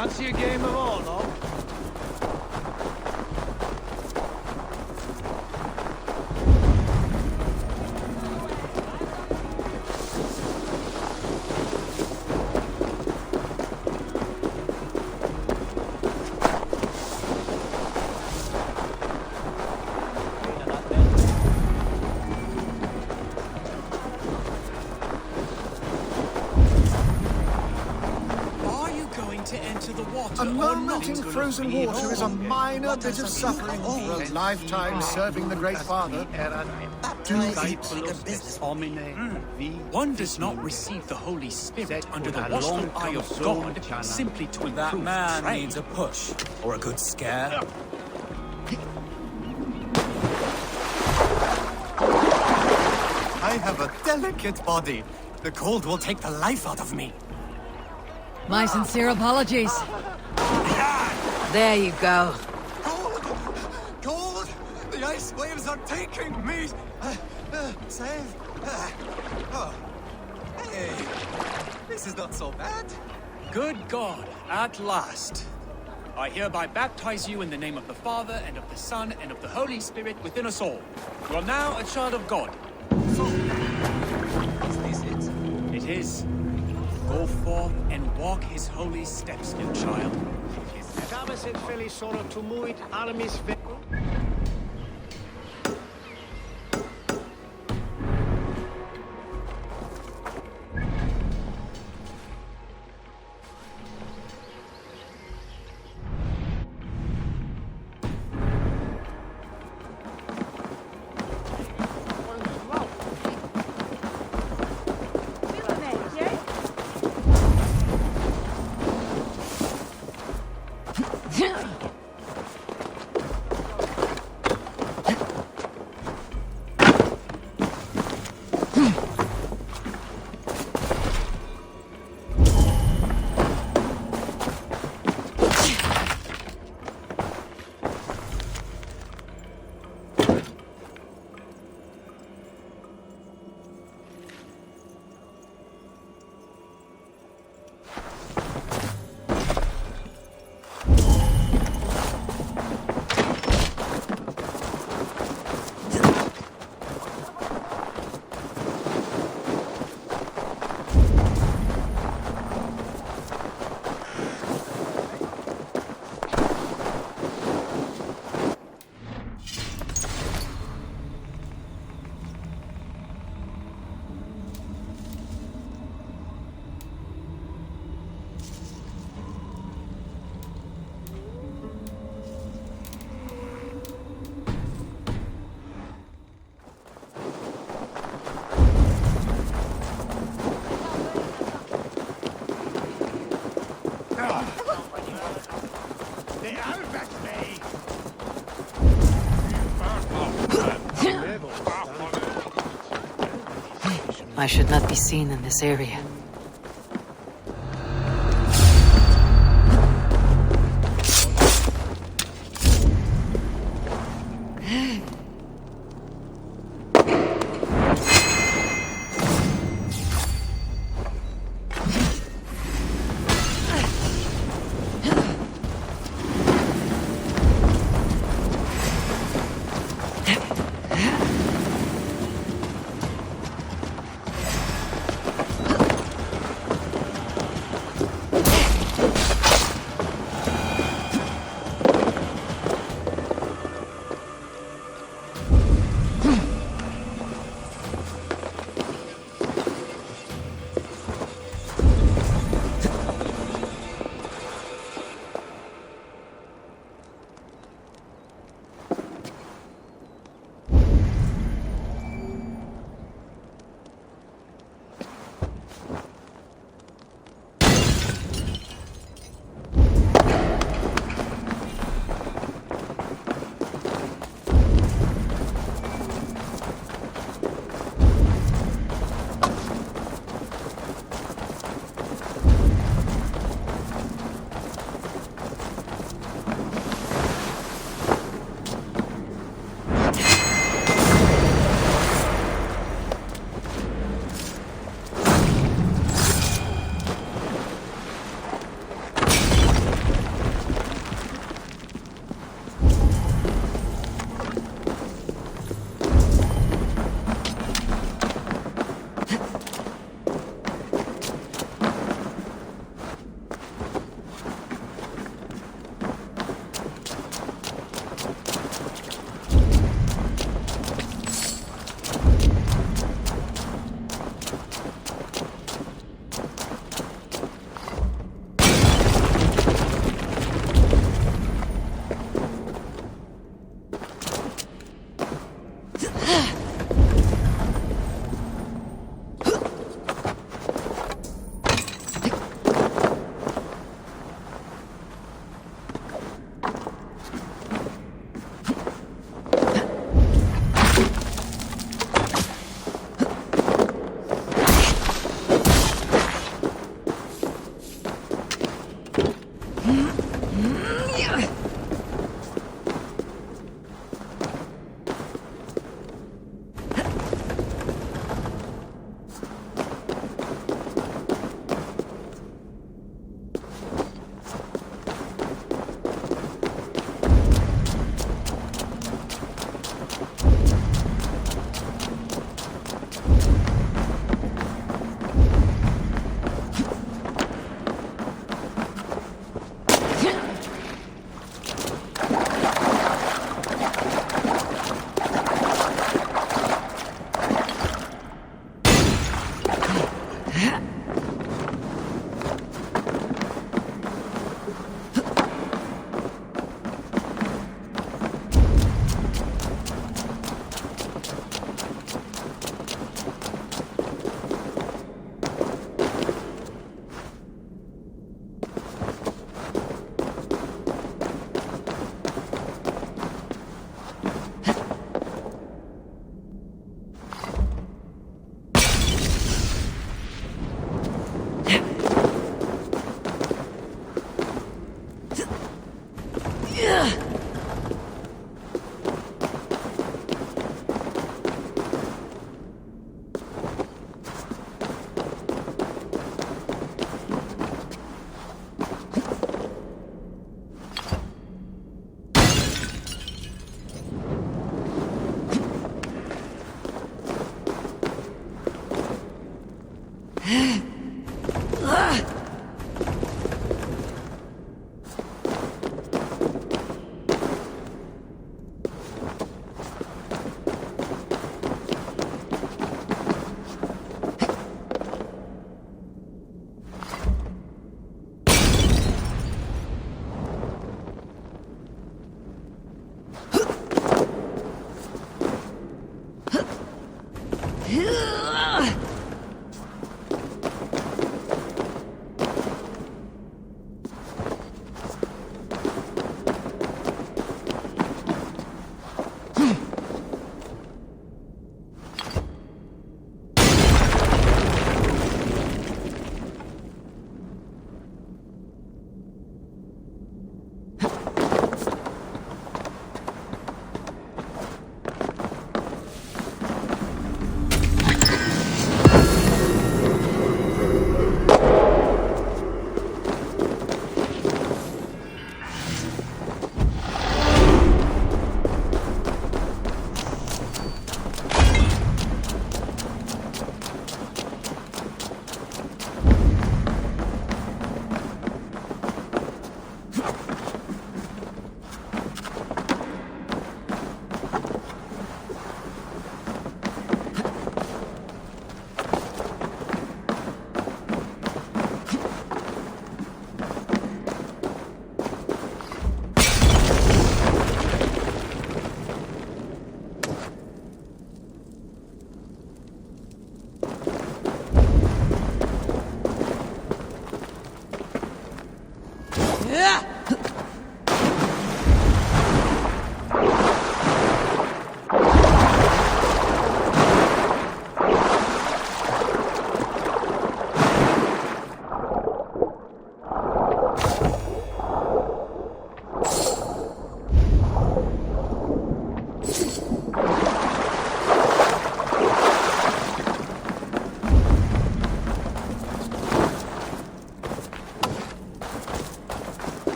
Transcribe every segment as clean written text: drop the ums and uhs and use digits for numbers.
Fancy a game of Orlog? A moment in frozen water is a minor bit of suffering for a lifetime serving the Great Father. Do eat. One does not receive the Holy Spirit under the watchful eye of God simply to improve That man trade. needs a push or a good scare. I have a delicate body. The cold will take the life out of me. My sincere apologies. There you go. Cold! Cold! The ice waves are taking me! Save? Oh. Hey, this is not so bad. Good God, at last. I hereby baptize you in the name of the Father, and of the Son, and of the Holy Spirit within us all. You are now a child of God. So, is this it? It is. Go forth and walk his holy steps, little child. Dabas et felisora tumuit armis ve... I should not be seen in this area.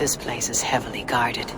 This place is heavily guarded.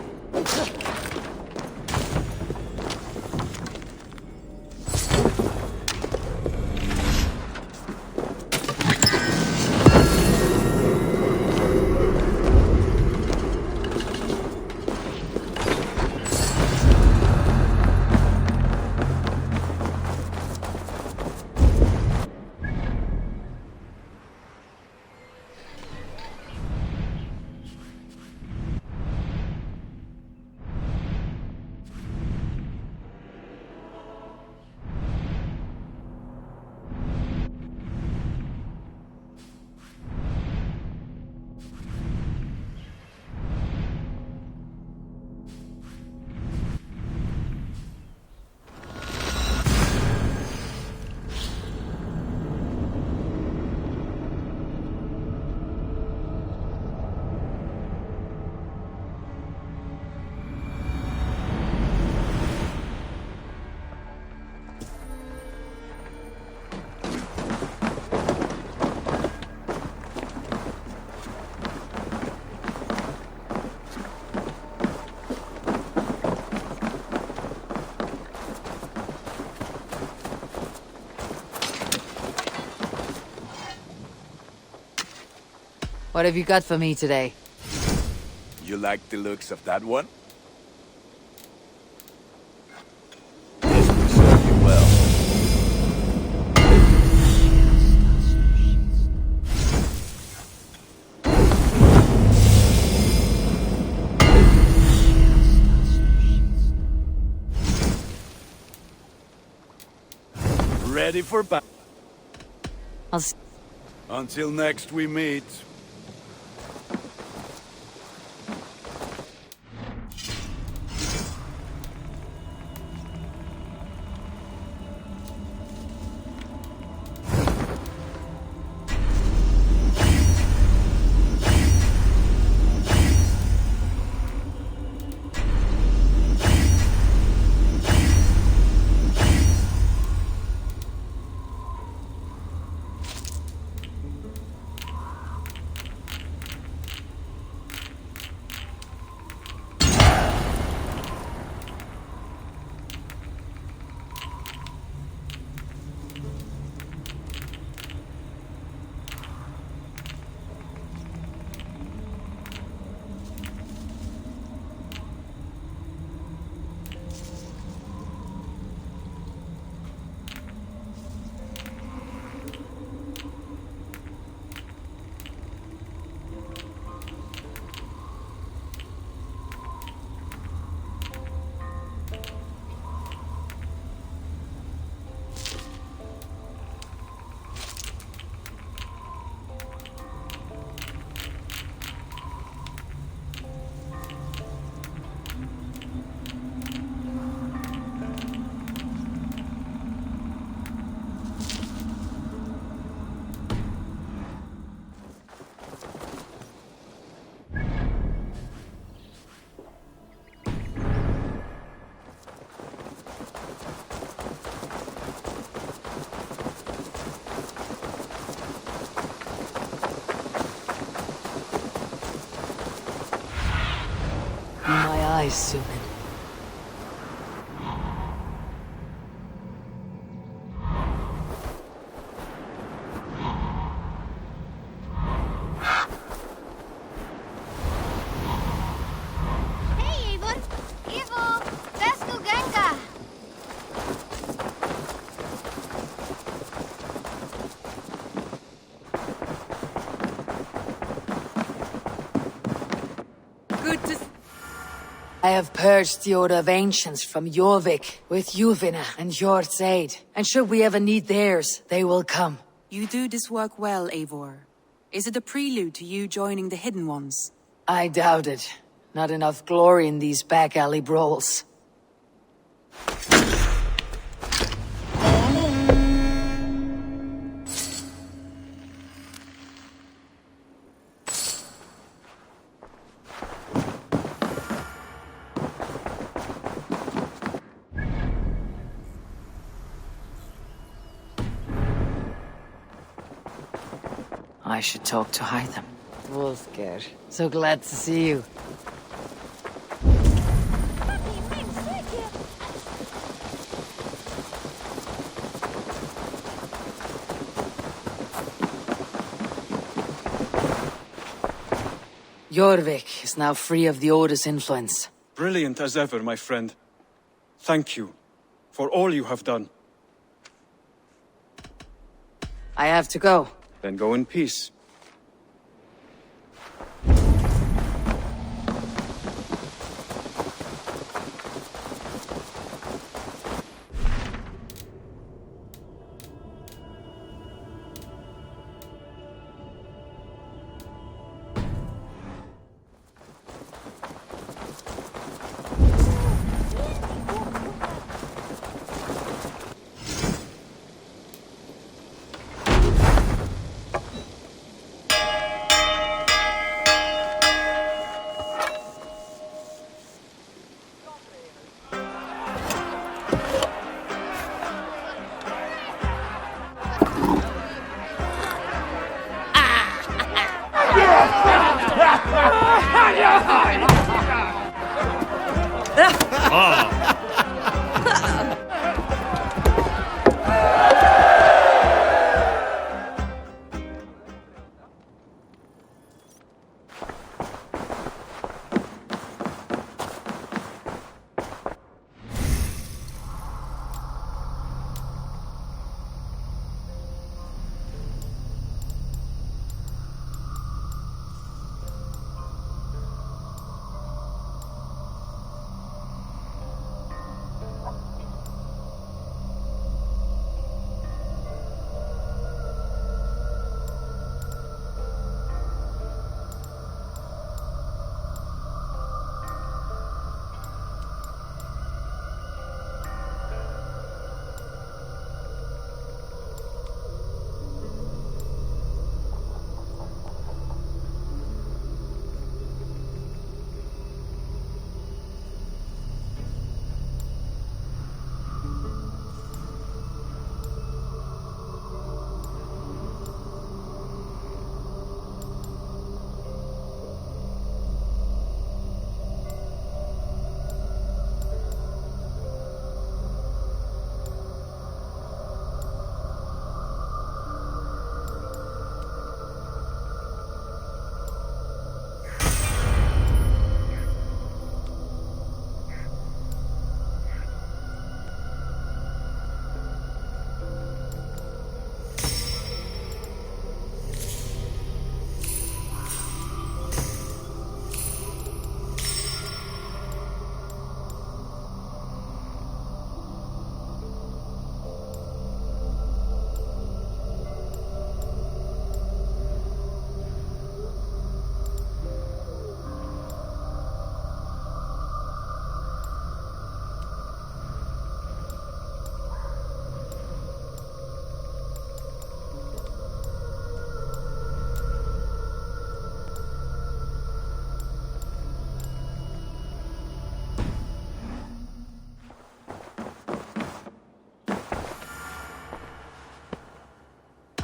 What have you got for me today? You like the looks of that one? Well. ready for battle. I'll Until next we meet. my eyes soon. Hey, Eivor! Eivor! Vesku Genga! Good to... I have purged the Order of Ancients from Jorvik with Juvina and Hjort's aid. And should we ever need theirs, they will come. You do this work well, Eivor. Is it a prelude to you joining the Hidden Ones? I doubt it. Not enough glory in these back alley brawls. I should talk to Hytham. Wolfger, so glad to see you. Jorvik is now free of the Order's influence. Brilliant as ever, my friend. Thank you for all you have done. I have to go. Then go in peace.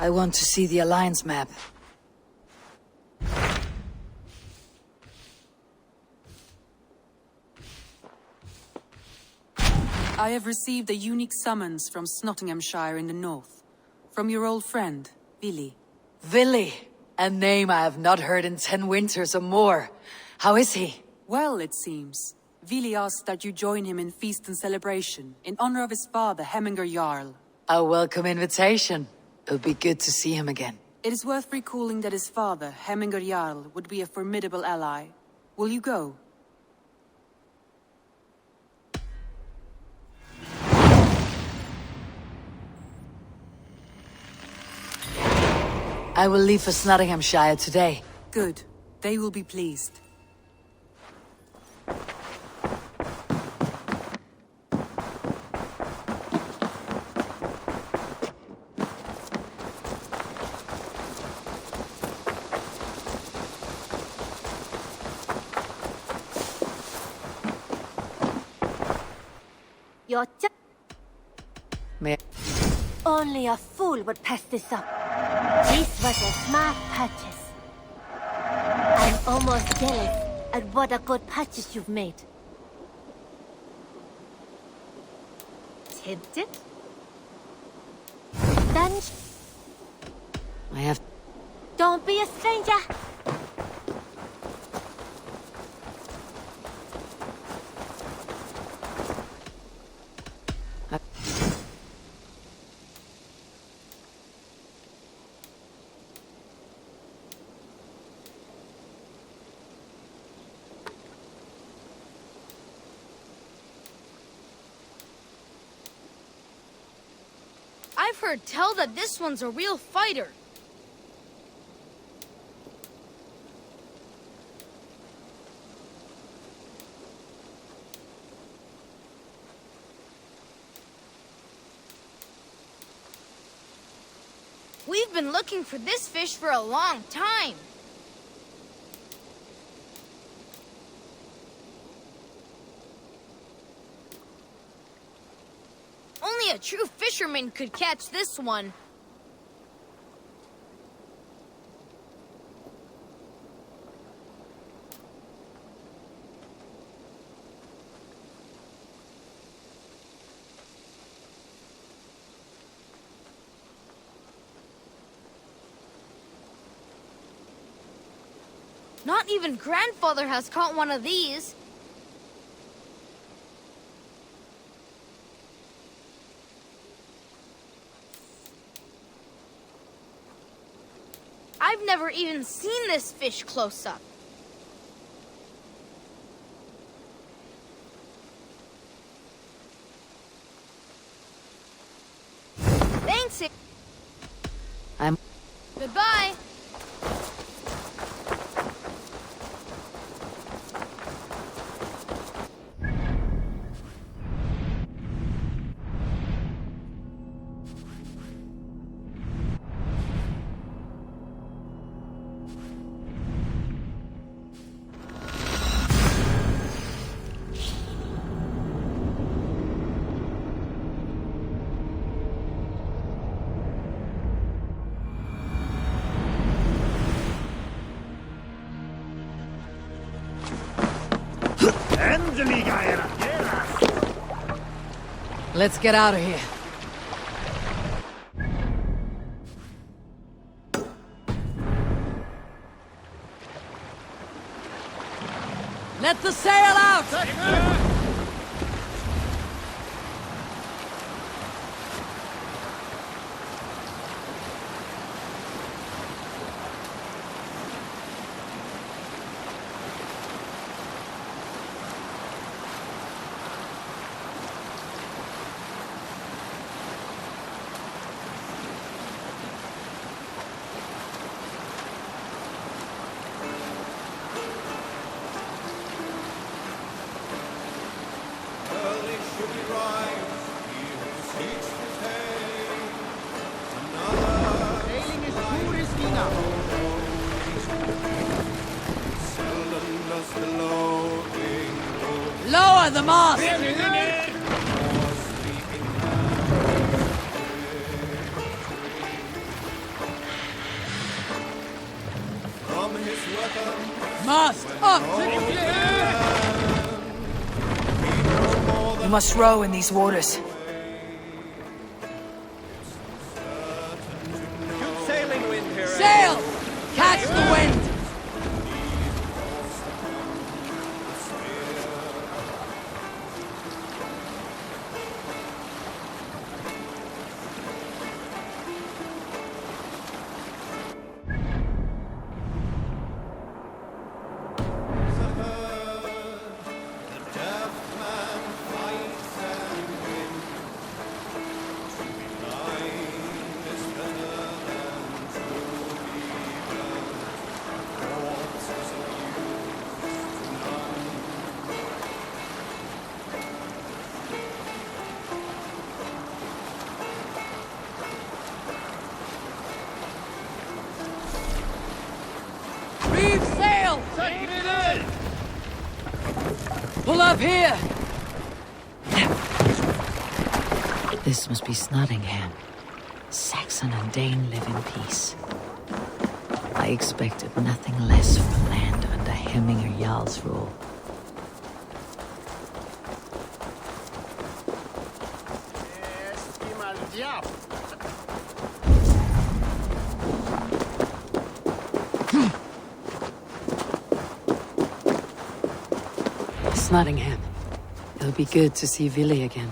I want to see the Alliance map. I have received a unique summons from Nottinghamshire in the north. From your old friend, Vili. Vili, a name I have not heard in 10 winters or more. How is he? Well, it seems. Vili asked that you join him in feast and celebration, in honor of his father, Hemminger Jarl. A welcome invitation. It would be good to see him again. It is worth recalling that his father, Hemminger Jarl, would be a formidable ally. Will you go? I will leave for Nottinghamshire today. Good. They will be pleased. You're May only a fool would pass this up. This was a smart purchase. I'm almost jealous at what a good purchase you've made. Tempted? Dunge? I have... Don't be a stranger. I've heard tell that this one's a real fighter. We've been looking for this fish for a long time. Only a true fisherman could catch this one. Not even Grandfather has caught one of these. I've never even seen this fish close up. Thanks. Goodbye. Let's get out of here. Let the sail out! Lower the mast! Mast! Up! You must row in these waters. Good sailing wind here. Sail! Catch the wind! Reef sail! Pull up here! This must be Snottingham. Saxon and Dane live in peace. I expected nothing less from a land under Hemminger Jarl's rule. Snottingham. It'll be good to see Vili again.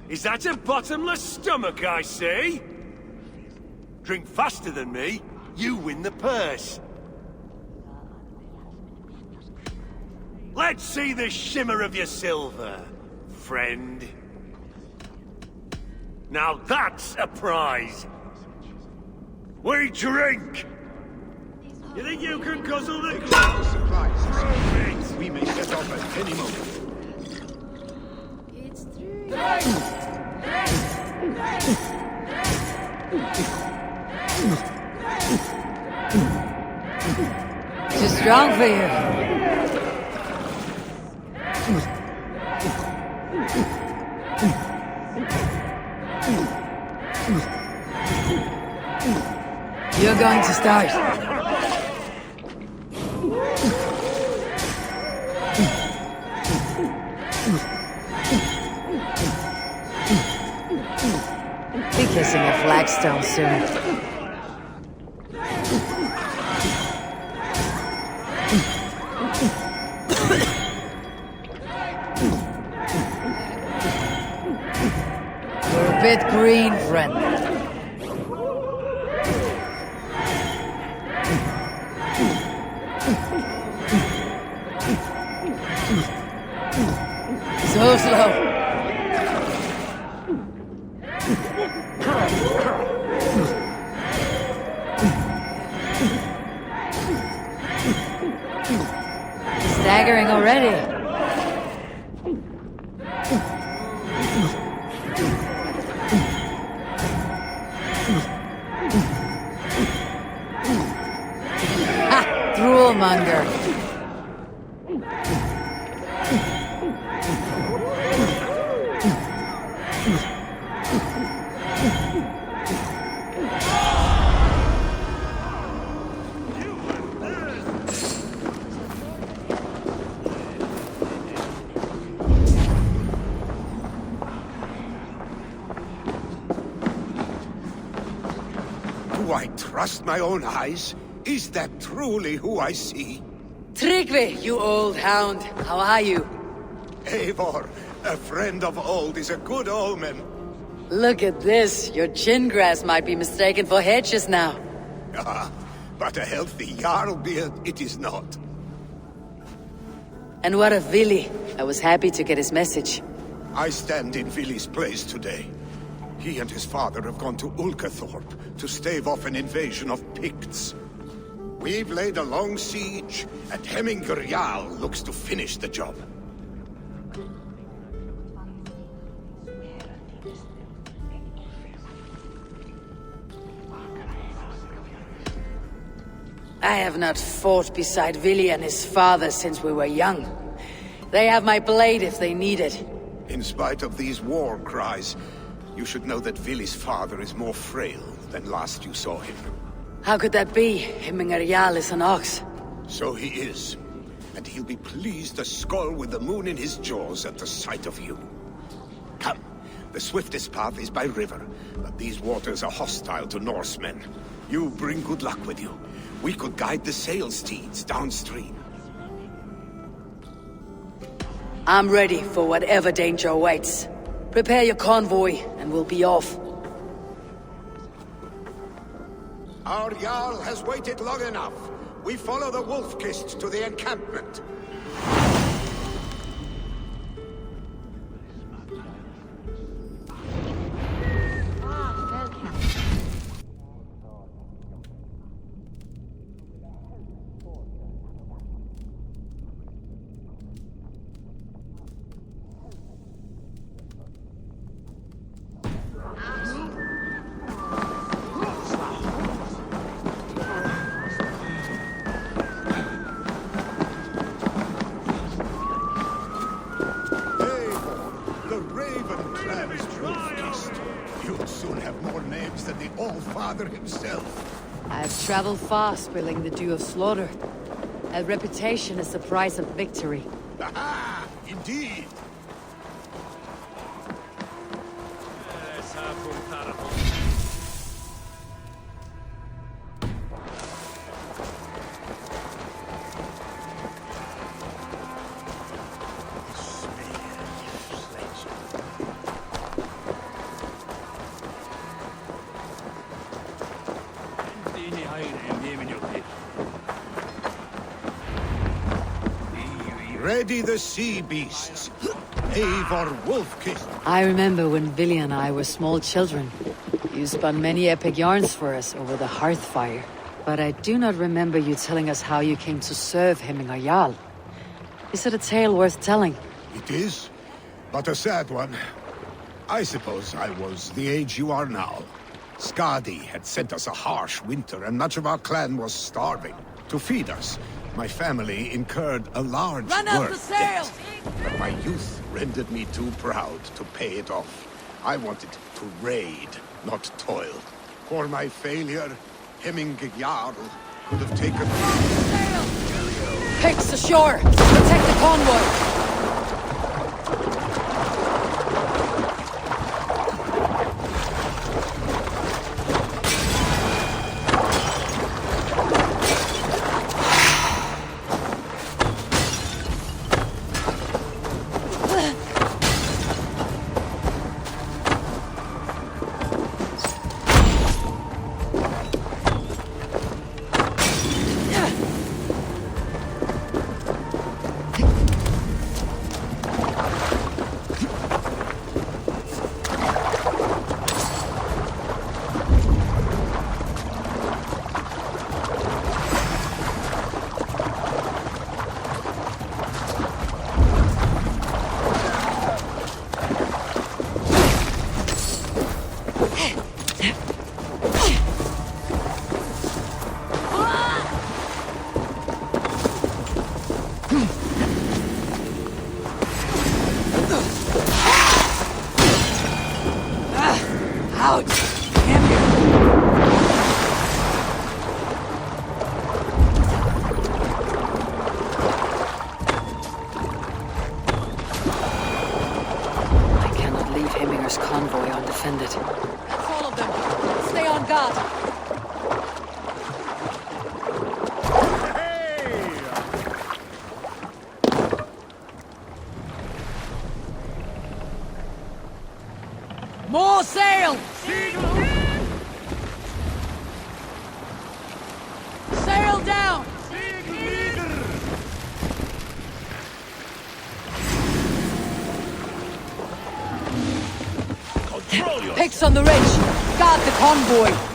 Is that a bottomless stomach I see? Drink faster than me, you win the purse. Let's see the shimmer of your silver, friend. Now that's a prize. We drink! You think you can guzzle the clouds? Surprise! We may set off at any moment. Too strong for you. You're going to start. Be kissing a flagstone soon. You're a bit green, friend. So slow. Staggering already. Ha! Droolmonger. Do I trust my own eyes? Is that truly who I see? Tryggvi, you old hound. How are you? Eivor, a friend of old is a good omen. Look at this. Your chin grass might be mistaken for hedges now. Ah, but a healthy Jarl beard it is not. And what of Vili? I was happy to get his message. I stand in Vili's place today. He and his father have gone to Ulkathorpe to stave off an invasion of Picts. We've laid a long siege, and Hemminger Jarl looks to finish the job. I have not fought beside Vili and his father since we were young. They have my blade if they need it. In spite of these war cries, you should know that Vili's father is more frail than last you saw him. How could that be? Hemminger Jarl is an ox. So he is. And he'll be pleased to skull with the moon in his jaws at the sight of you. Come. The swiftest path is by river, but these waters are hostile to Norsemen. You bring good luck with you. We could guide the sail steeds downstream. I'm ready for whatever danger awaits. Prepare your convoy, and we'll be off. Our Jarl has waited long enough. We follow the Wolf-Kist to the encampment. All-Father himself. I've traveled far, spilling the dew of slaughter. A reputation is the price of victory. Aha! Indeed! Ready the sea beasts. Eivor Wolf-Kist. I remember when Vili and I were small children. You spun many epic yarns for us over the hearth fire. But I do not remember you telling us how you came to serve Hemminger Jarl. Is it a tale worth telling? It is, but a sad one. I suppose I was the age you are now. Skadi had sent us a harsh winter, and much of our clan was starving. To feed us, my family incurred a large worth debt. But my youth rendered me too proud to pay it off. I wanted to raid, not toil. For my failure, Hemminger Jarl could have taken me. Picks ashore! Protect the convoy! Convoy undefended. That's all of them. Stay on guard. More sail! Sail down! Control yourself! Picks on the ridge. Guard the convoy.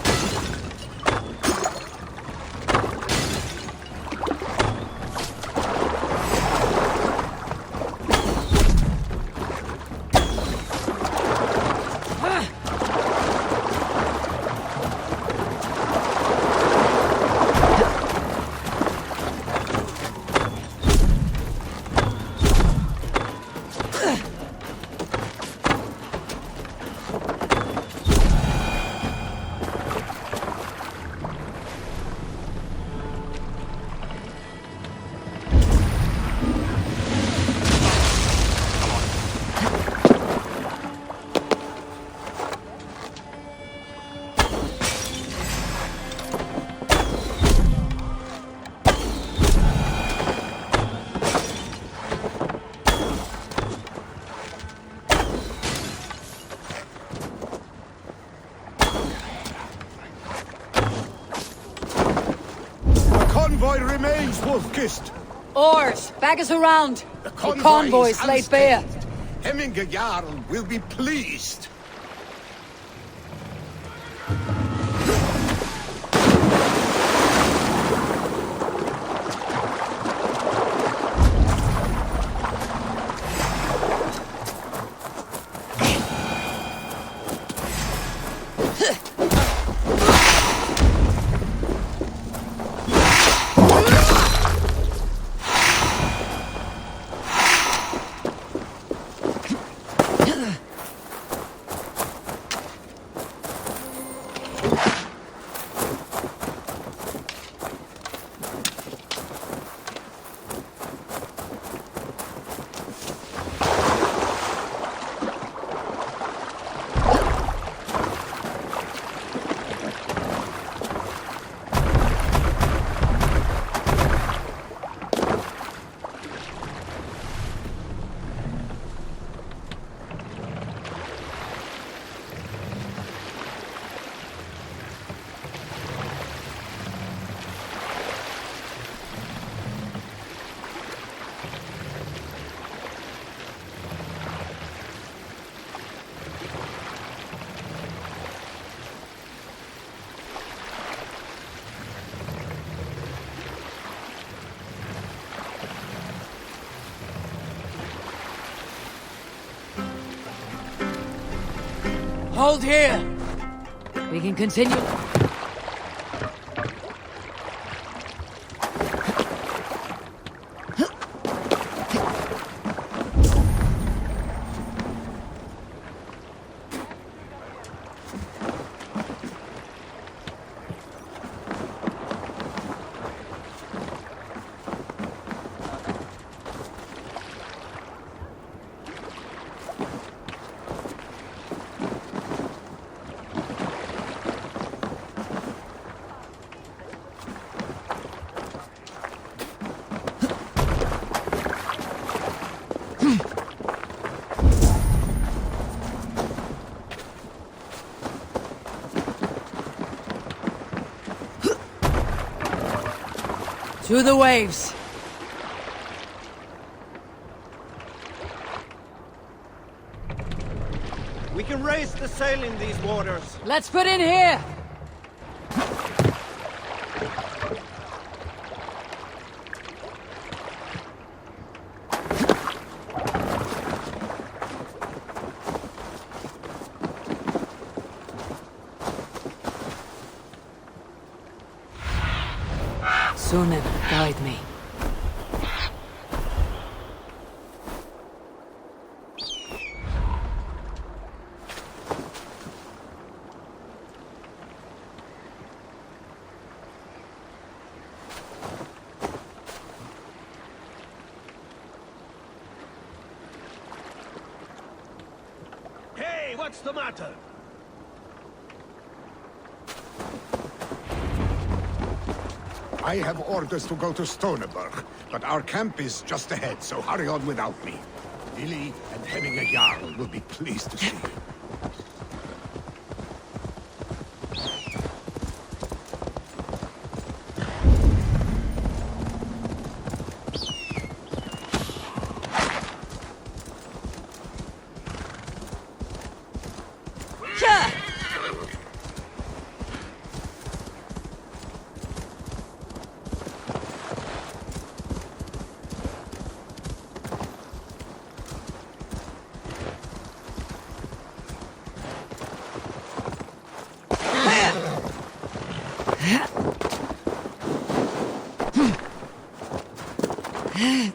Convoy remains, Wolf-Kissed. Oars, bag us around. The The convoys lay bare. Hemminger Jarl will be pleased. Hold here. We can continue. To the waves. We can raise the sail in these waters. Let's put in here. Sunan, guide me. Hey, what's the matter? I have orders to go to Stoneberg, but our camp is just ahead, so hurry on without me. Billy and Hemminger Jarl will be pleased to see you. The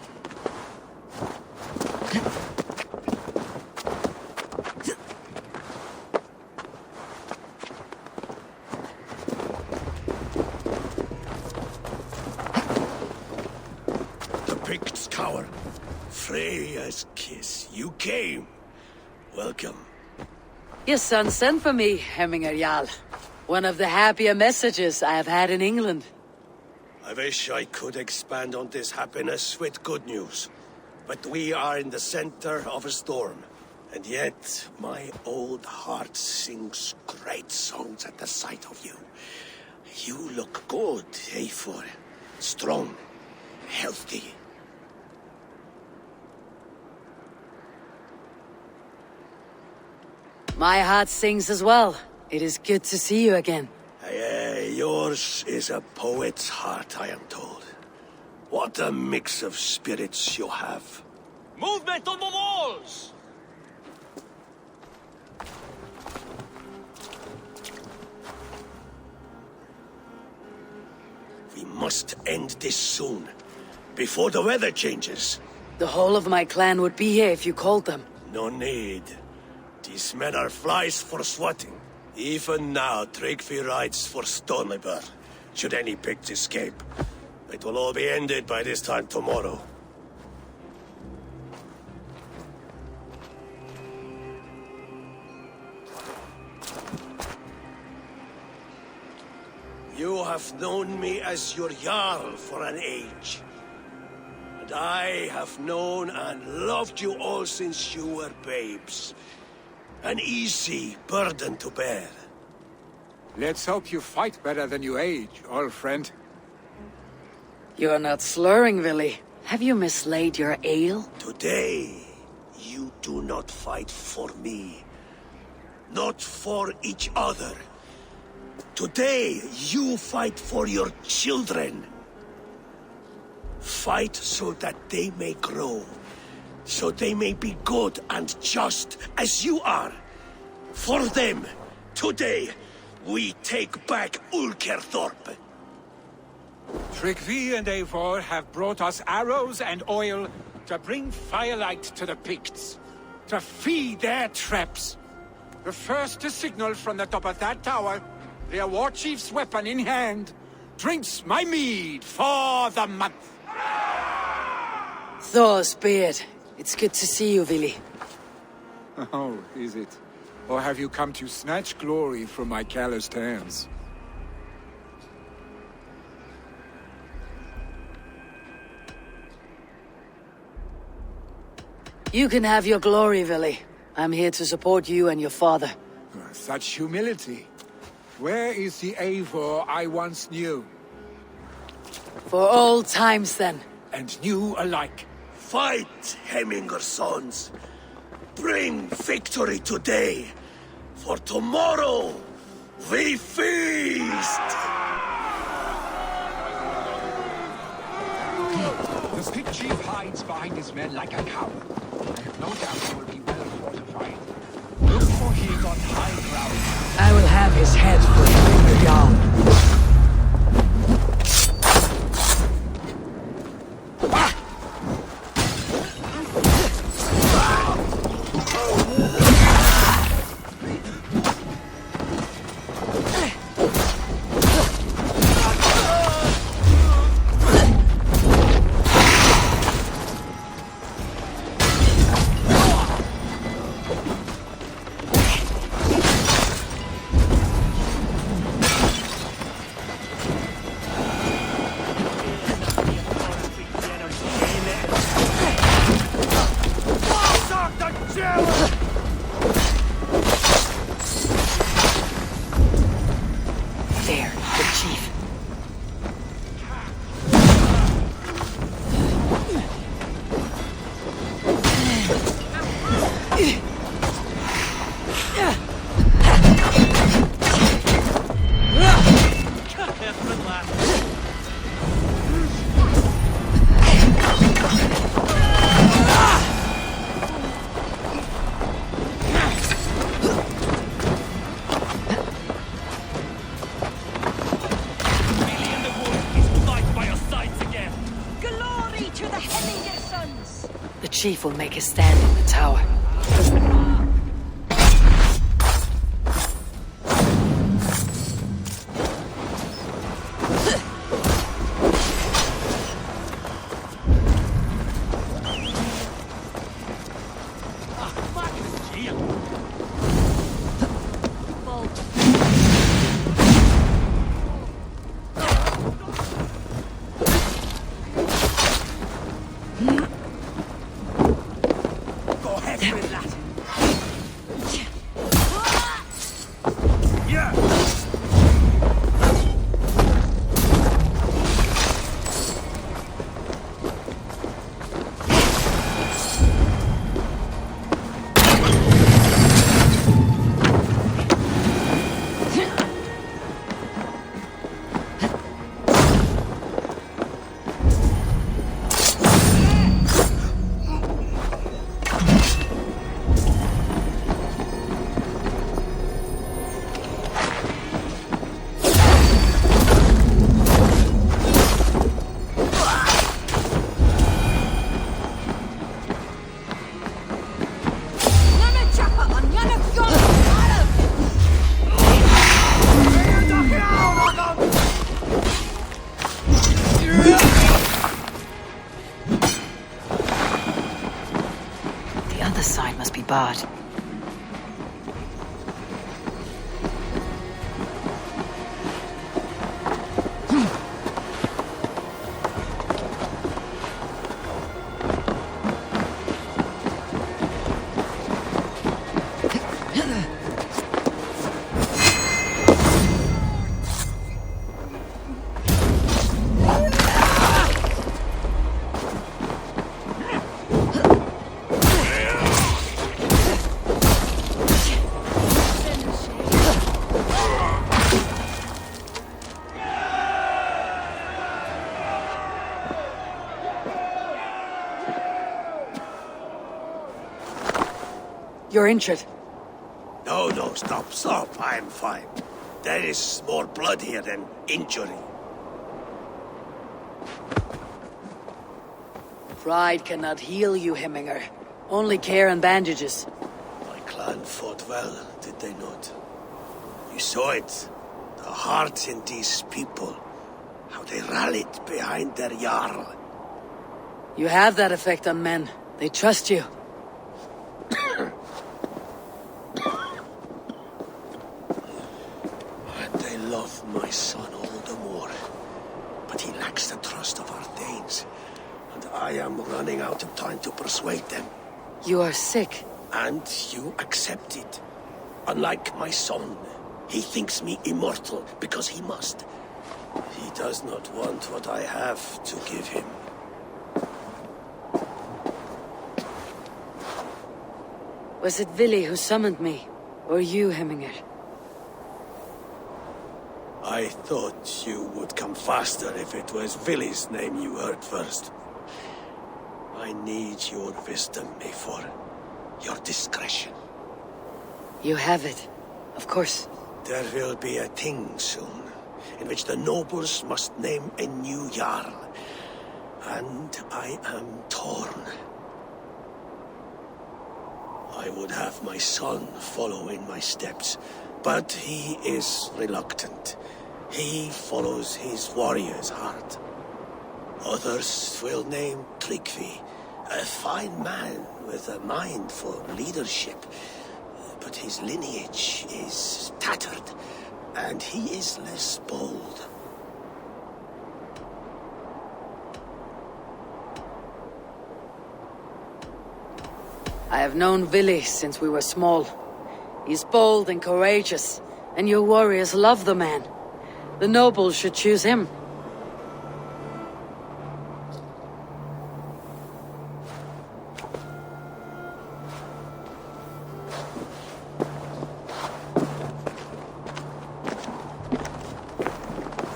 Picts cower. Freya's kiss. You came. Welcome. Your son sent for me, Hemminger Jarl. One of the happier messages I have had in England. I wish I could expand on this happiness with good news. But we are in the center of a storm. And yet, my old heart sings great songs at the sight of you. You look good, Eivor. Strong, healthy. My heart sings as well. It is good to see you again. Yours is a poet's heart, I am told. What a mix of spirits you have. Movement on the walls! We must end this soon, before the weather changes. The whole of my clan would be here if you called them. No need. These men are flies for swatting. Even now, Tryggvi rides for Stonebur, should any Picts escape. It will all be ended by this time tomorrow. You have known me as your Jarl for an age. And I have known and loved you all since you were babes. An easy burden to bear. Let's hope you fight better than you age, old friend. You're not slurring, Willy. Have you mislaid your ale? Today, you do not fight for me. Not for each other. Today, you fight for your children. Fight so that they may grow. So they may be good and just as you are. For them, today, we take back Ulkerthorpe. Tryggvi and Eivor have brought us arrows and oil to bring firelight to the Picts, to feed their traps. The first to signal from the top of that tower, their war chief's weapon in hand, drinks my mead for the month. Thor's beard. It's good to see you, Willy. Oh, is it? Or have you come to snatch glory from my calloused hands? You can have your glory, Willy. I'm here to support you and your father. Such humility. Where is the Eivor I once knew? For old times, then. And new alike. Fight, Hemminger sons. Bring victory today. For tomorrow, we feast! The Pict chief hides behind his men like a coward. I have no doubt he will be well fortified. Look for him on high ground. I will have his head for Hemminger Jarl. chief will make his stand in the tower. Barred. You're injured. No, stop. I'm fine. There is more blood here than injury. Pride cannot heal you, Hemminger. Only care and bandages. My clan fought well, did they not? You saw it. The heart in these people. How they rallied behind their Jarl. You have that effect on men. They trust you. Love my son all the more, but he lacks the trust of our Danes, and I am running out of time to persuade them. You are sick. And you accept it. Unlike my son, he thinks me immortal because he must. He does not want what I have to give him. Was it Vili who summoned me, or you, Hemminger? I thought you would come faster if it was Vili's name you heard first. I need your wisdom, Mayfor. Your discretion. You have it. Of course. There will be a thing soon, in which the nobles must name a new Jarl. And I am torn. I would have my son follow in my steps, but he is reluctant. He follows his warrior's heart. Others will name Tryggvi, a fine man with a mind for leadership. But his lineage is tattered, and he is less bold. I have known Vili since we were small. He's bold and courageous, and your warriors love the man. The nobles should choose him.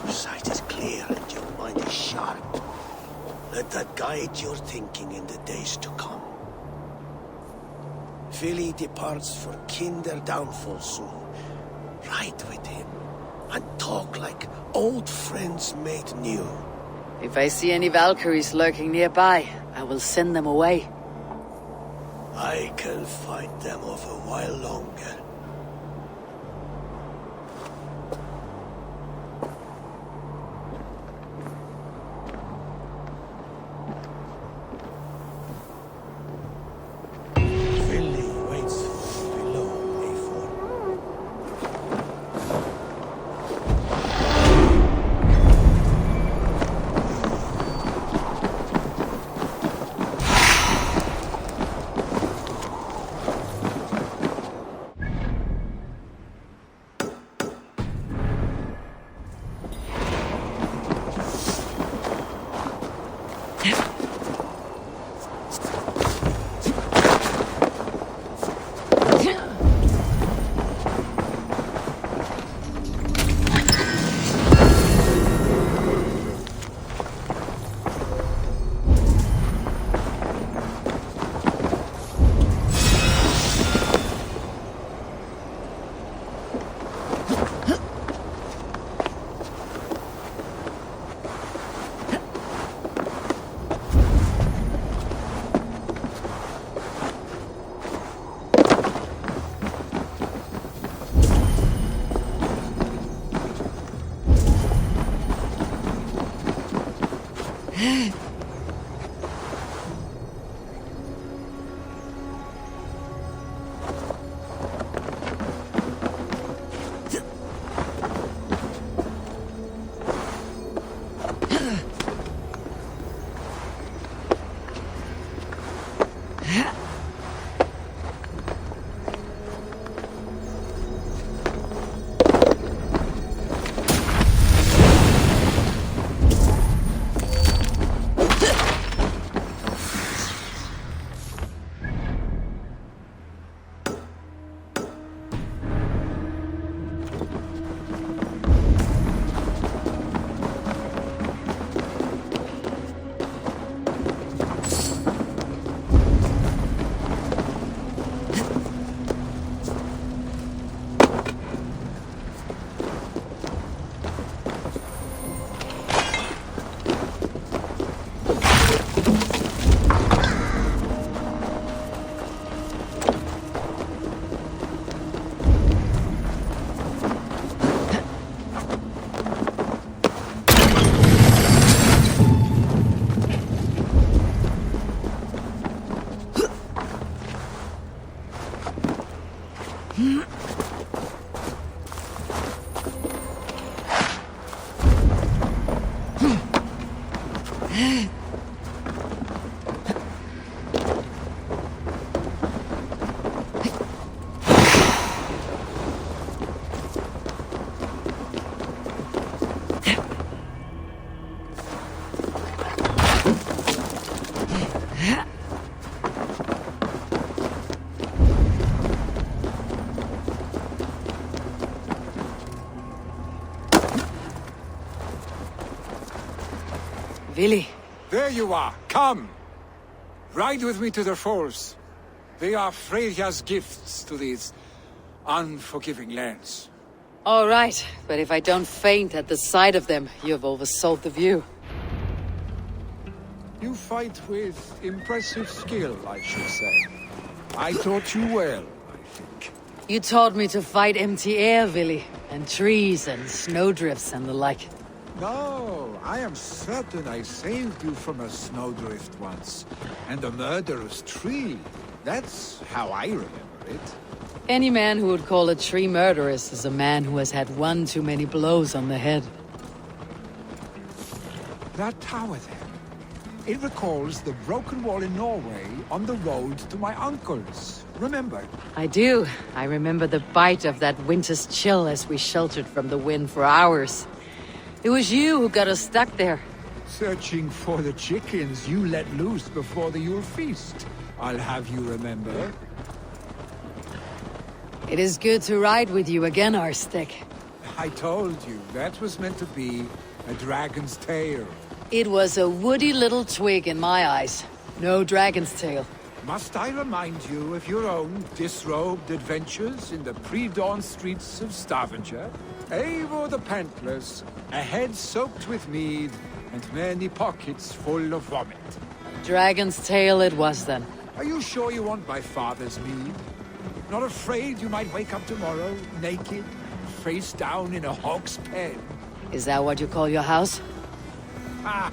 Your sight is clear and your mind is sharp. Let that guide your thinking in the days to come. Vili departs for Kinder downfall soon. Ride with him, and talk like old friends made new. If I see any Valkyries lurking nearby, I will send them away. I can fight them off a while longer. Philly waits below A4. Vili. There you are. Come. Ride with me to the falls. They are Freya's gifts to these unforgiving lands. All right, but if I don't faint at the sight of them, you've oversold the view. You fight with impressive skill, I should say. I taught you well, I think. You taught me to fight empty air, Vili, and trees and snowdrifts and the like. No, I am certain I saved you from a snowdrift once, and a murderous tree. That's how I remember it. Any man who would call a tree murderous is a man who has had one too many blows on the head. That tower there. It recalls the broken wall in Norway on the road to my uncle's. Remember? I do. I remember the bite of that winter's chill as we sheltered from the wind for hours. It was you who got us stuck there. Searching for the chickens you let loose before the Yule feast. I'll have you remember. It is good to ride with you again, Arstic. I told you, that was meant to be a dragon's tail. It was a woody little twig in my eyes. No dragon's tail. Must I remind you of your own disrobed adventures in the pre-dawn streets of Stavanger? Eivor the Pantless, a head soaked with mead, and many pockets full of vomit. Dragon's tail it was then. Are you sure you want my father's mead? Not afraid you might wake up tomorrow, naked, face down in a hog's pen? Is that what you call your house? Ah!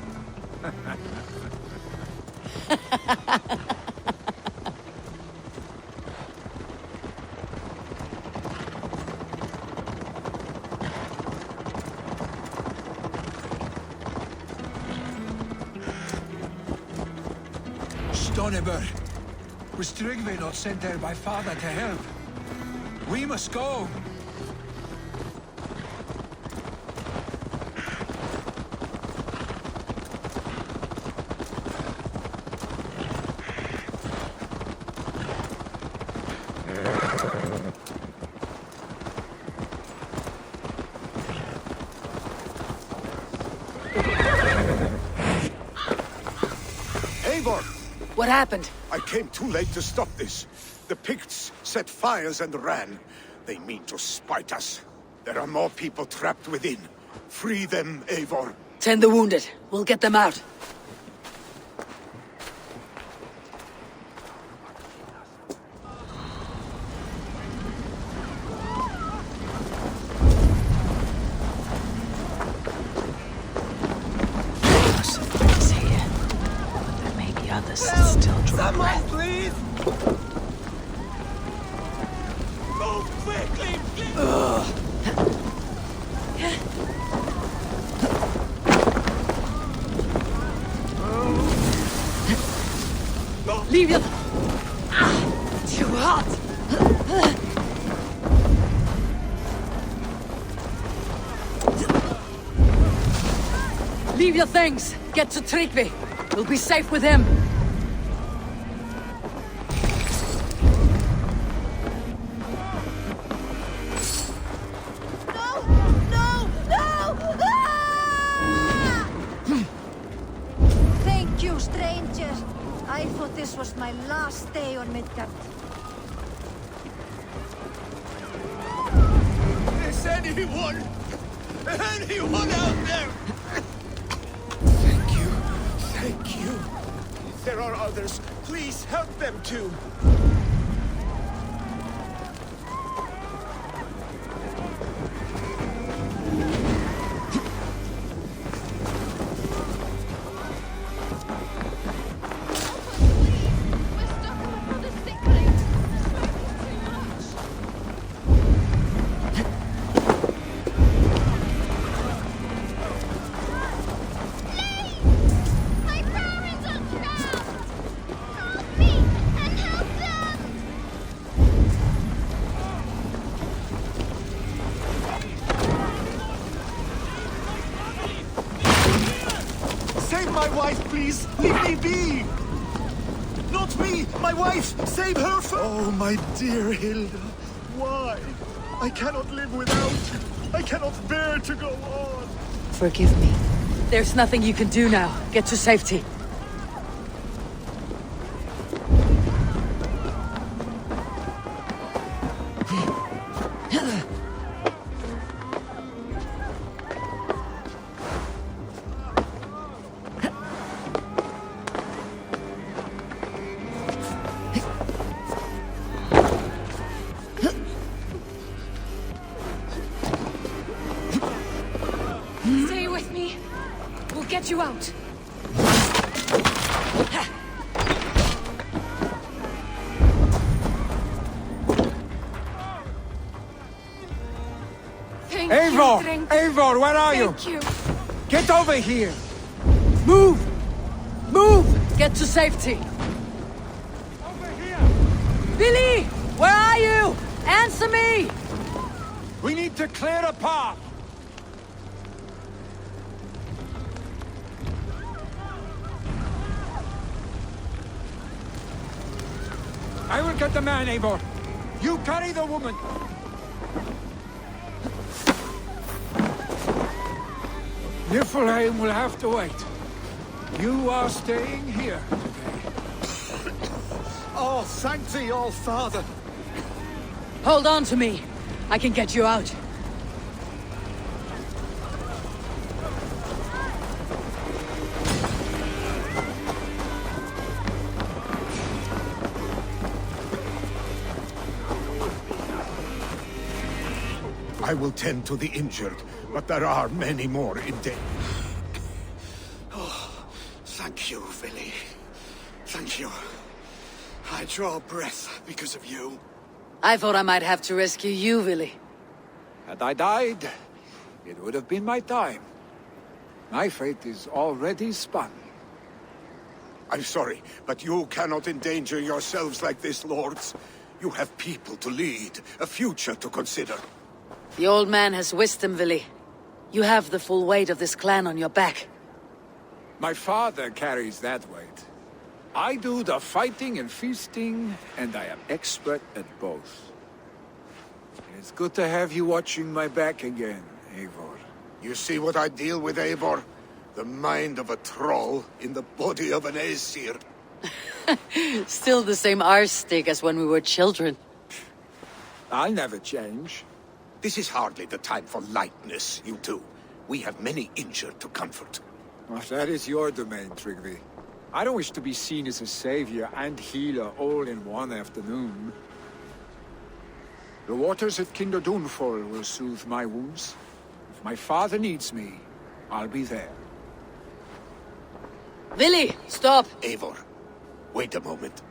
Stoneber, was Trygve not sent there by father to help? We must go. What happened? I came too late to stop this. The Picts set fires and ran. They mean to spite us. There are more people trapped within. Free them, Eivor. Tend the wounded. We'll get them out. Someone, please! Move quickly, please! Leave your... Too hot! Leave your things! Get to Trygve! We'll be safe with him! This was my last day on Midgard. Is anyone out there? Thank you. There are others. Please help them too. My wife, please! Leave me be! Not me! My wife! Save her for— Oh, my dear Hilda. Why? I cannot live without you. I cannot bear to go on. Forgive me. There's nothing you can do now. Get to safety. Stay with me. We'll get you out. Eivor! Eivor, where are you? Thank you. Get over here! Move! Move! Get to safety! Over here! Billy! Where are you? Answer me! We need to clear a path! I will get the man, Eivor. You carry the woman. Niflheim will have to wait. You are staying here today. Oh, thank thee, all father. Hold on to me. I can get you out. I will tend to the injured, but there are many more in danger. Oh, thank you, Billy. Thank you. I draw breath because of you. I thought I might have to rescue you, Willy. Had I died, it would have been my time. My fate is already spun. I'm sorry, but you cannot endanger yourselves like this, lords. You have people to lead, a future to consider. The old man has wisdom, Willy. You have the full weight of this clan on your back. My father carries that weight. I do the fighting and feasting, and I am expert at both. It's good to have you watching my back again, Eivor. You see what I deal with, Eivor? The mind of a troll in the body of an Aesir. Still the same arse stick as when we were children. I'll never change. This is hardly the time for lightness, you two. We have many injured to comfort. Well, that is your domain, Tryggvi. I don't wish to be seen as a savior and healer all in one afternoon. The waters at Kinderdunfol will soothe my wounds. If my father needs me, I'll be there. Willy, stop! Eivor, wait a moment.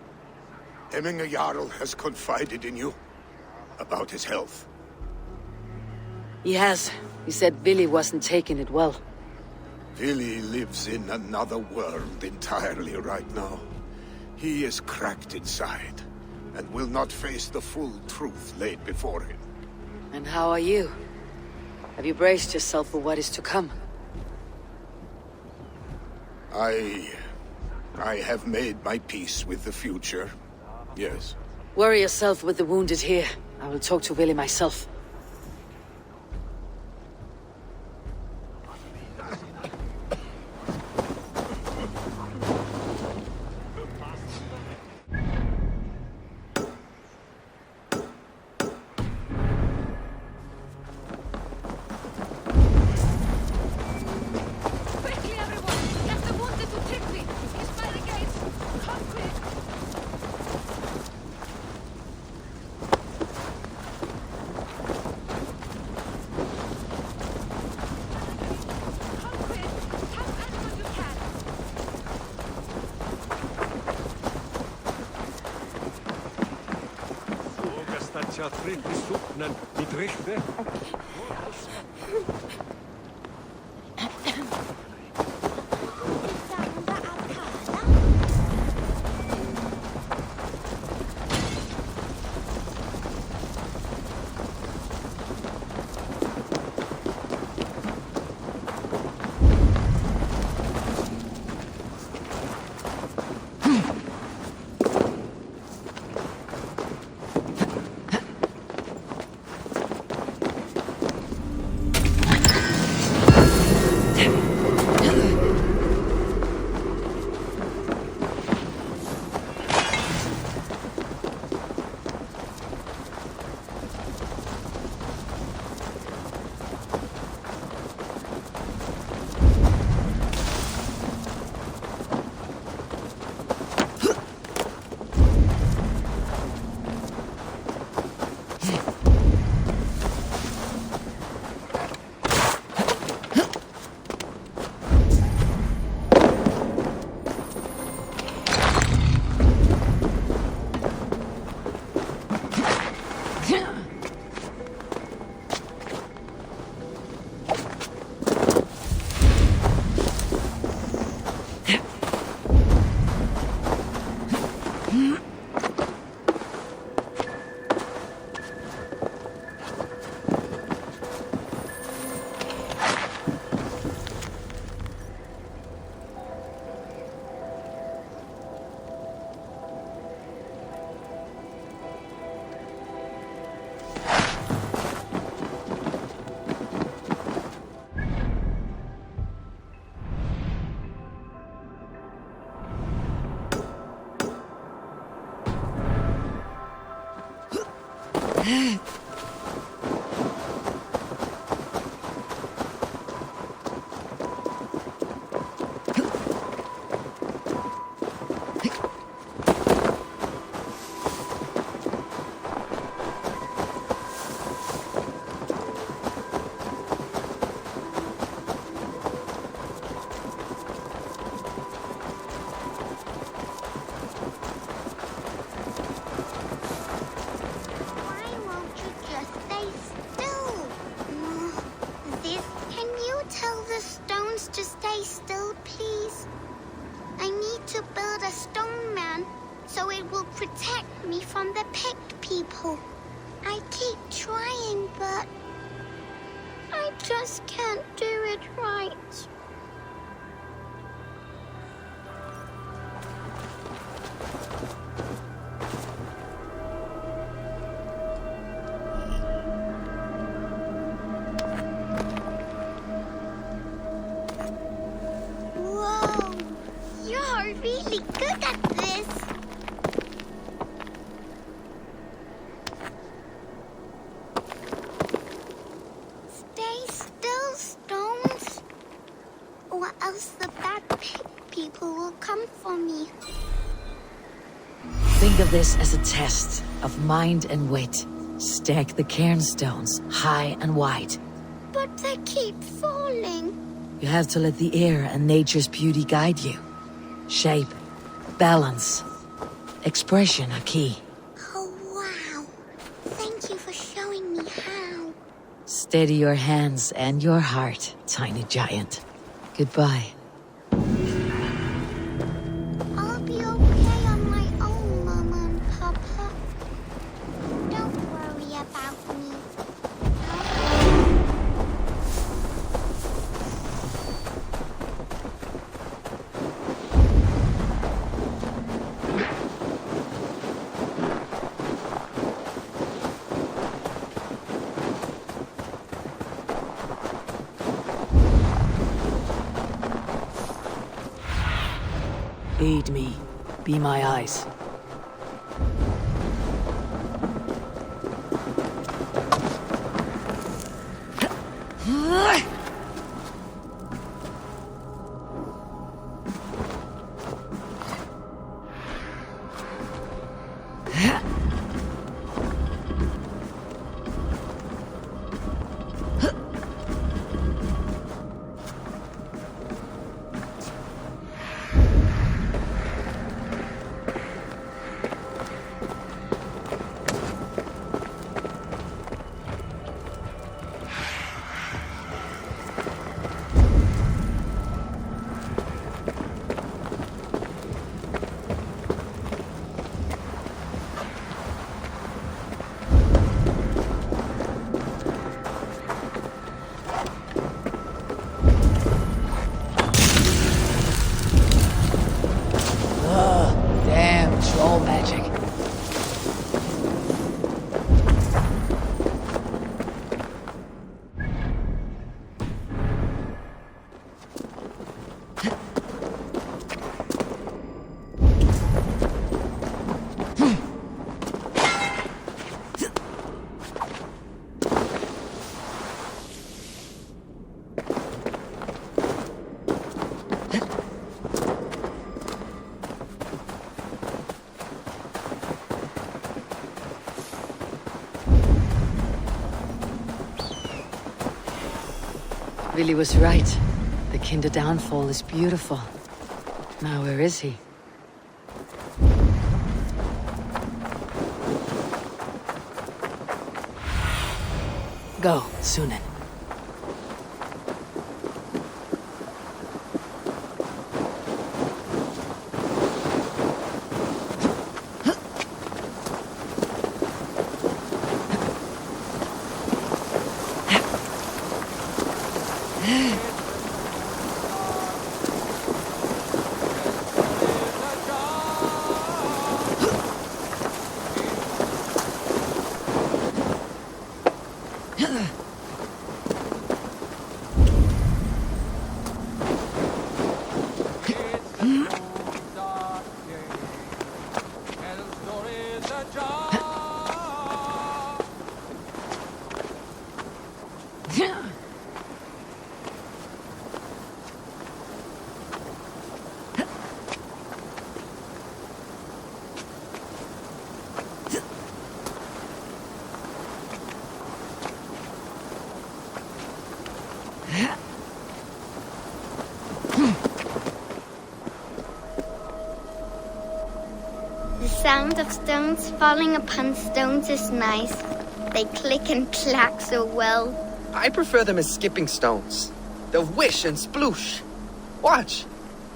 Hemminger Jarl has confided in you about his health. He has. He said Willy wasn't taking it well. Willy lives in another world entirely right now. He is cracked inside, and will not face the full truth laid before him. And how are you? Have you braced yourself for what is to come? I have made my peace with the future, yes. Worry yourself with the wounded here. I will talk to Willy myself. so it will protect me from the picked people. I keep trying, but I just can't do it right. Whoa, you're really good at this. Stay still, stones, or else the bad pig people will come for me. Think of this as a test of mind and wit. Stack the cairnstones high and wide. But they keep falling. You have to let the air and nature's beauty guide you. Shape, balance, expression are key. Oh, wow. Thank you for showing me how. Steady your hands and your heart, tiny giant. Goodbye. I'll be okay on my own, Mama and Papa. Don't worry about me. Aid me. Be my eyes. Damn troll magic. Billy was right. The Kinder downfall is beautiful. Now where is he? Go, Sunan. The sound of stones falling upon stones is nice. They click and clack so well. I prefer them as skipping stones. They'll whish and sploosh. Watch.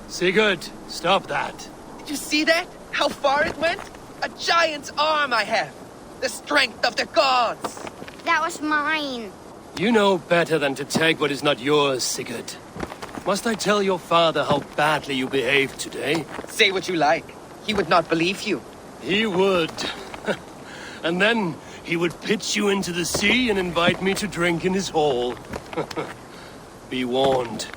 Sigurd, stop that. Did you see that? How far it went? A giant's arm I have. The strength of the gods. That was mine. You know better than to take what is not yours, Sigurd. Must I tell your father how badly you behaved today? Say what you like. He would not believe you. He would. And then he would pitch you into the sea and invite me to drink in his hall. Be warned.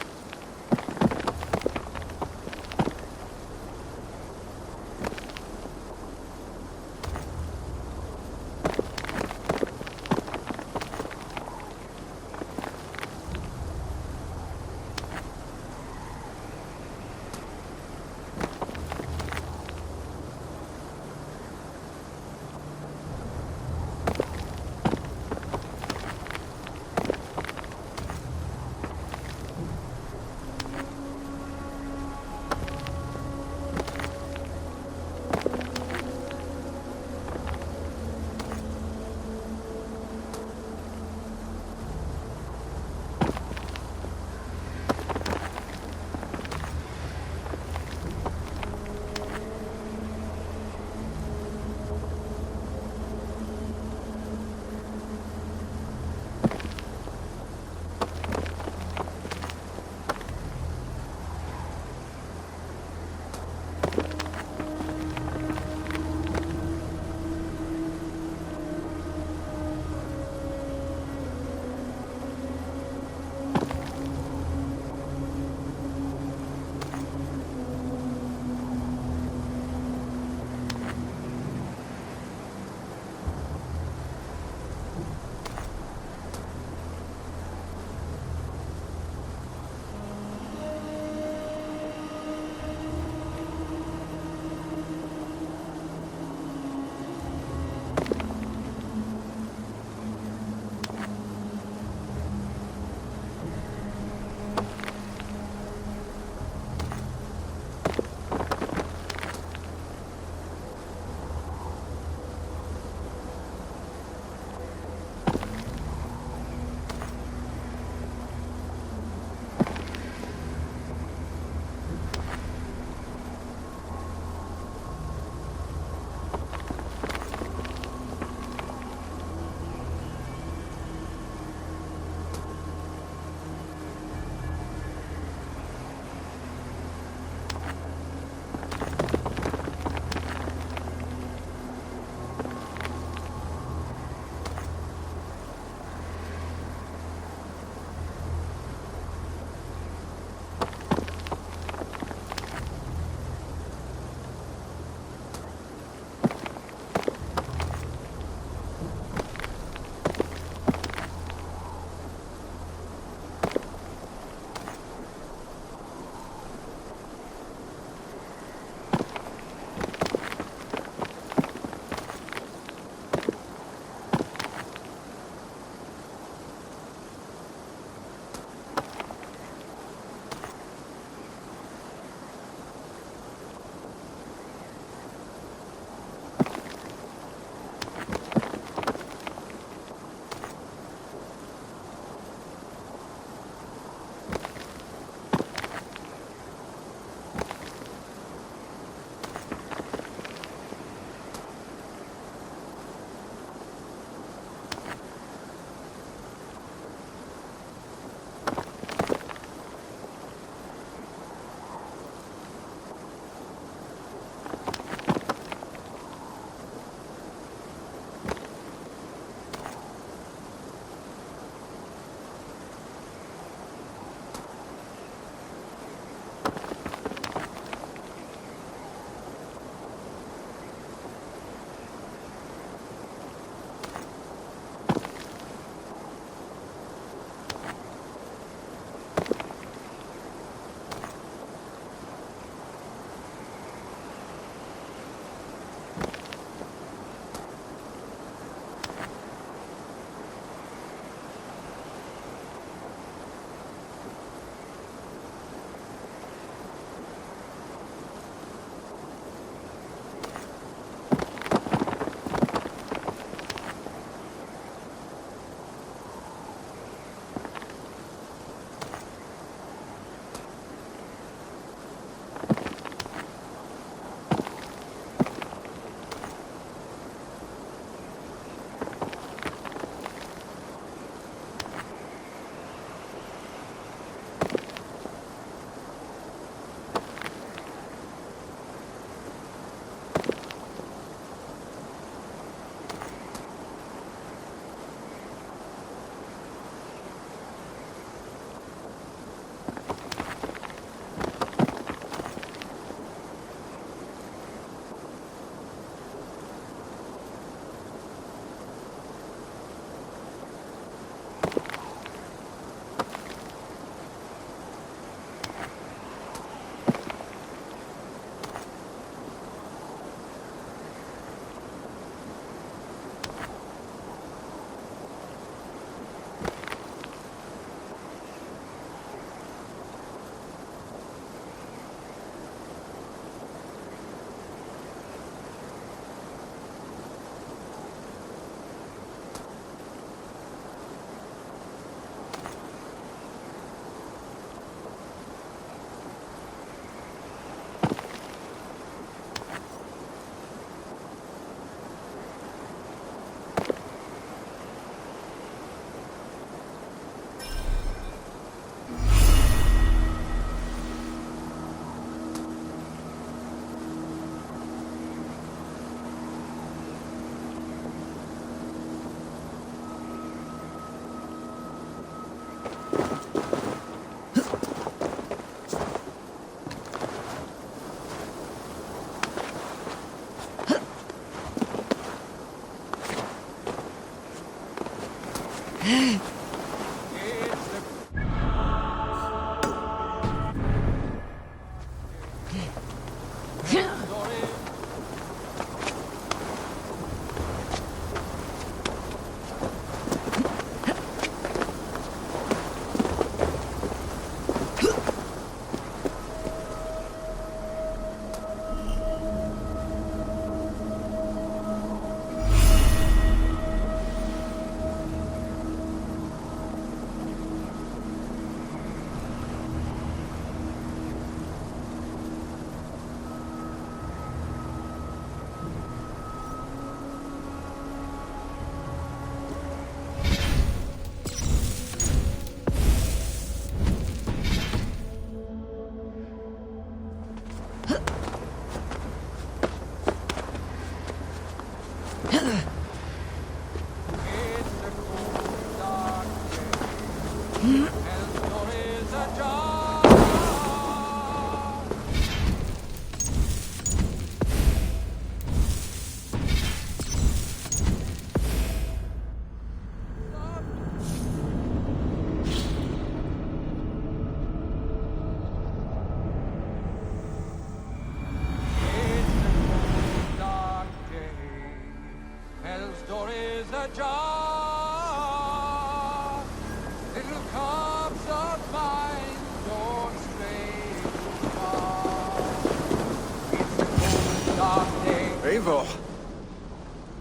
Eivor,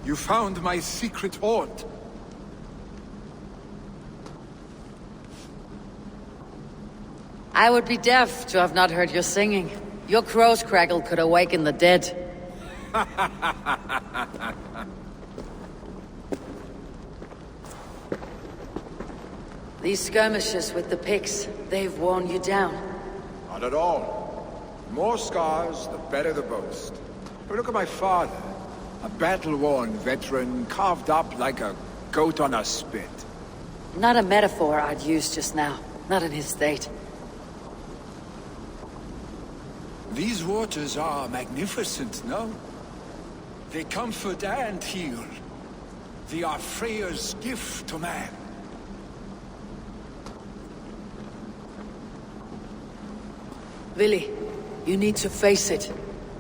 you found my secret haunt. I would be deaf to have not heard your singing. Your crow's crackle could awaken the dead. These skirmishes with the Picts, they've worn you down. Not at all. The more scars, the better the boast. But look at my father. A battle-worn veteran, carved up like a goat on a spit. Not a metaphor I'd use just now. Not in his state. These waters are magnificent, no? They comfort and heal. They are Freya's gift to man. Vili, you need to face it.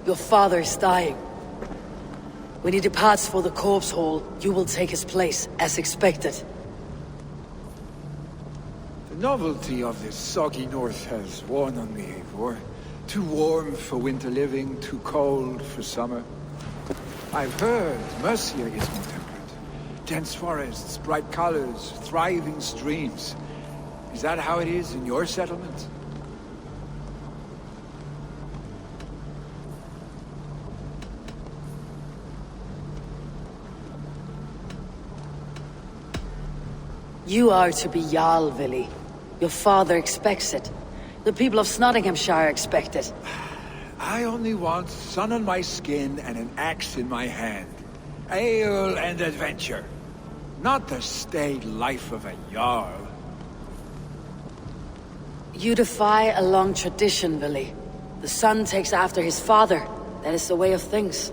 Your father is dying. When he departs for the corpse hall, you will take his place, as expected. The novelty of this soggy north has worn on me, Eivor. Too warm for winter living, too cold for summer. I've heard Mercia is more temperate. Dense forests, bright colors, thriving streams. Is that how it is in your settlement? You are to be Jarl, Vili. Your father expects it. The people of Snottinghamshire expect it. I only want sun on my skin and an axe in my hand. Ale and adventure. Not the staid life of a Jarl. You defy a long tradition, Vili. The son takes after his father. That is the way of things.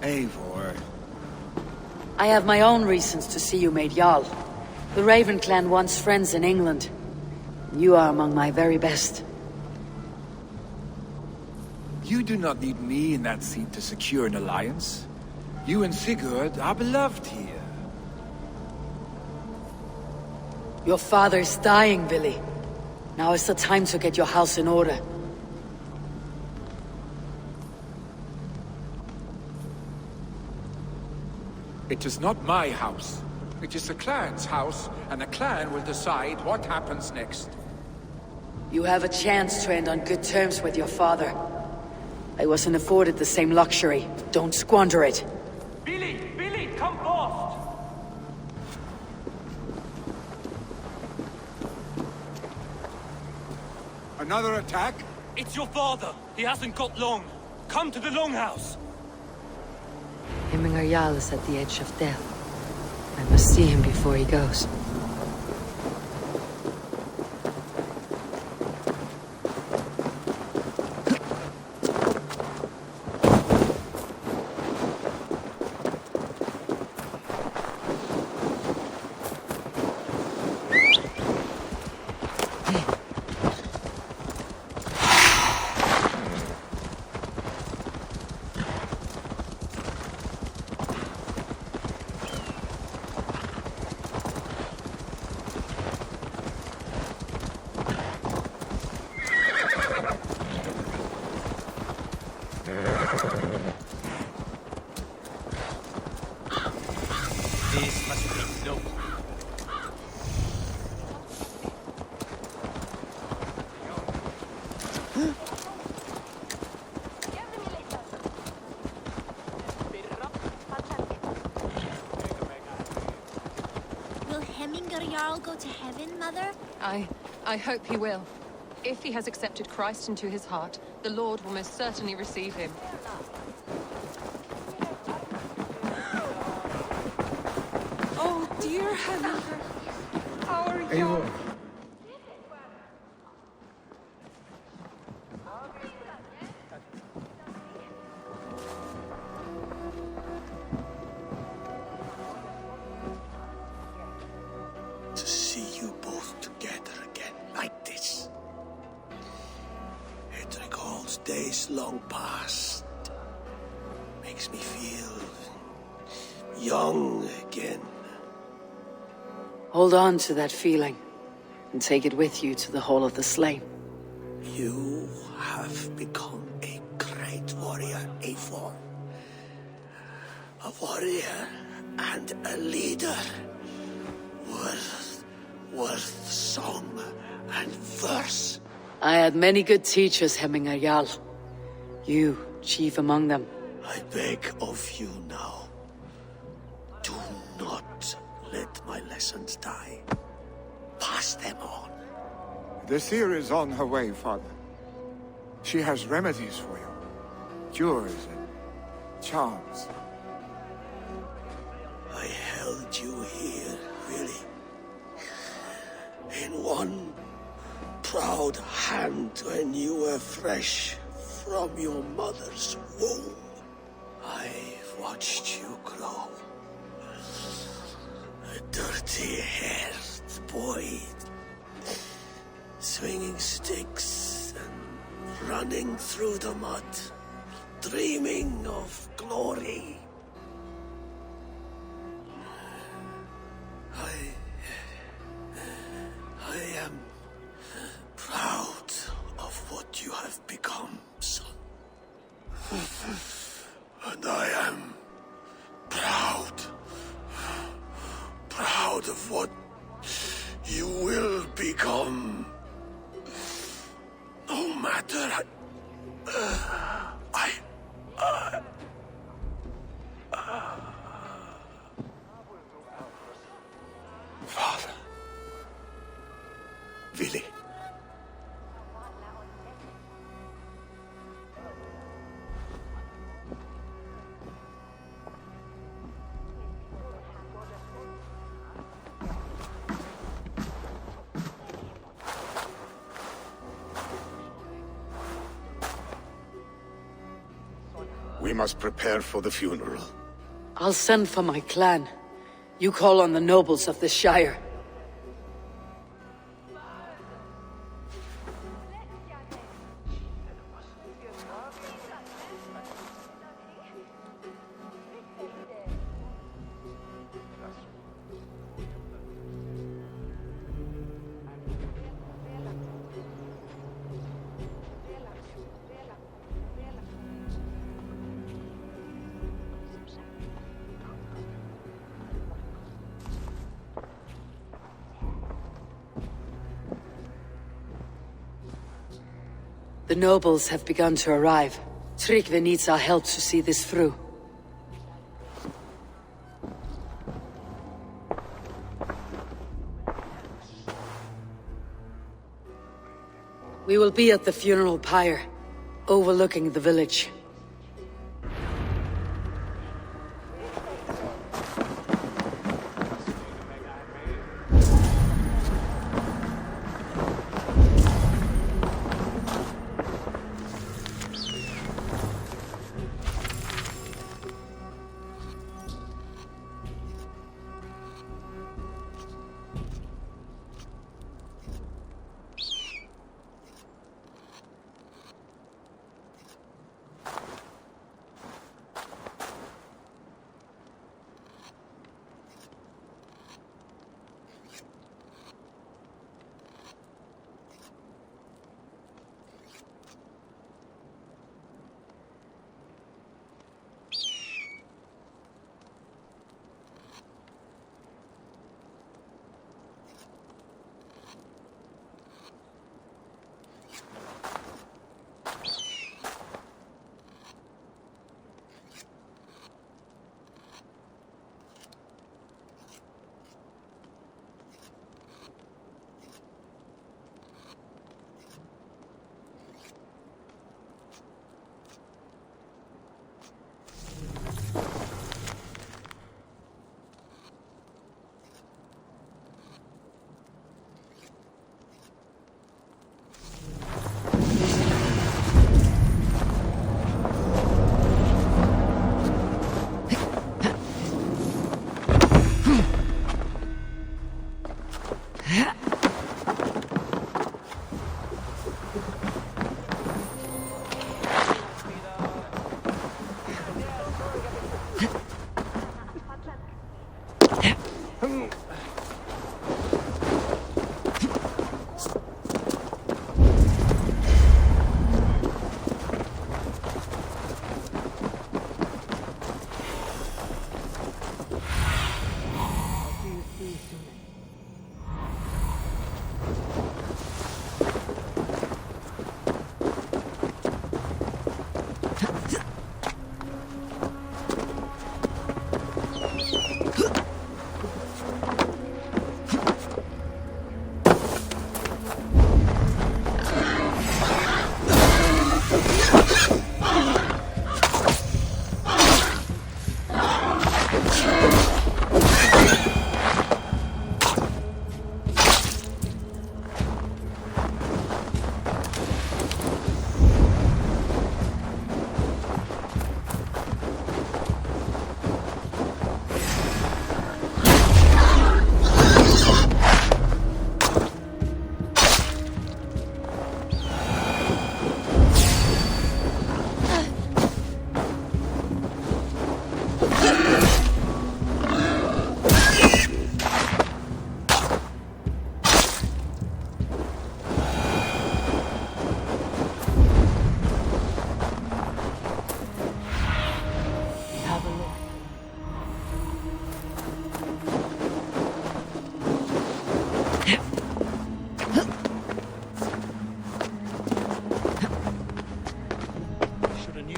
Eivor. I have my own reasons to see you made Jarl. The Raven clan wants friends in England. You are among my very best. You do not need me in that seat to secure an alliance. You and Sigurd are beloved here. Your father is dying, Vili. Now is the time to get your house in order. It is not my house. It is the clan's house, and the clan will decide what happens next. You have a chance to end on good terms with your father. I wasn't afforded the same luxury. Don't squander it. Billy, come forth! Another attack? It's your father. He hasn't got long. Come to the Longhouse. Himmingar Jarl is at the edge of death. I must see him before he goes. This must be slow. Will Hemminger Jarl go to heaven, Mother? I hope he will. If he has accepted Christ into his heart, the Lord will most certainly receive him. Oh, dear Hemminger. How are you? Eivor. To see you both together again like this. It recalls days long past. Makes me feel young again. Hold on to that feeling, and take it with you to the Hall of the Slain. You have become a great warrior, Eivor. A warrior and a leader. Worth song and verse. I had many good teachers, Hemminger Jarl. You, chief among them. I beg of you now, do not let my lessons die. Pass them on. The seer is on her way, Father. She has remedies for you. Cures and charms. I held you here, really. In one proud hand when you were fresh from your mother's womb. I've watched you grow. A dirty-haired boy, swinging sticks and running through the mud, dreaming of glory. I am proud of what you have become, son. And I am proud of what you will become. No matter Father. Willi. We must prepare for the funeral. I'll send for my clan. You call on the nobles of the Shire. The nobles have begun to arrive. Tryggvi needs our help to see this through. We will be at the funeral pyre, overlooking the village.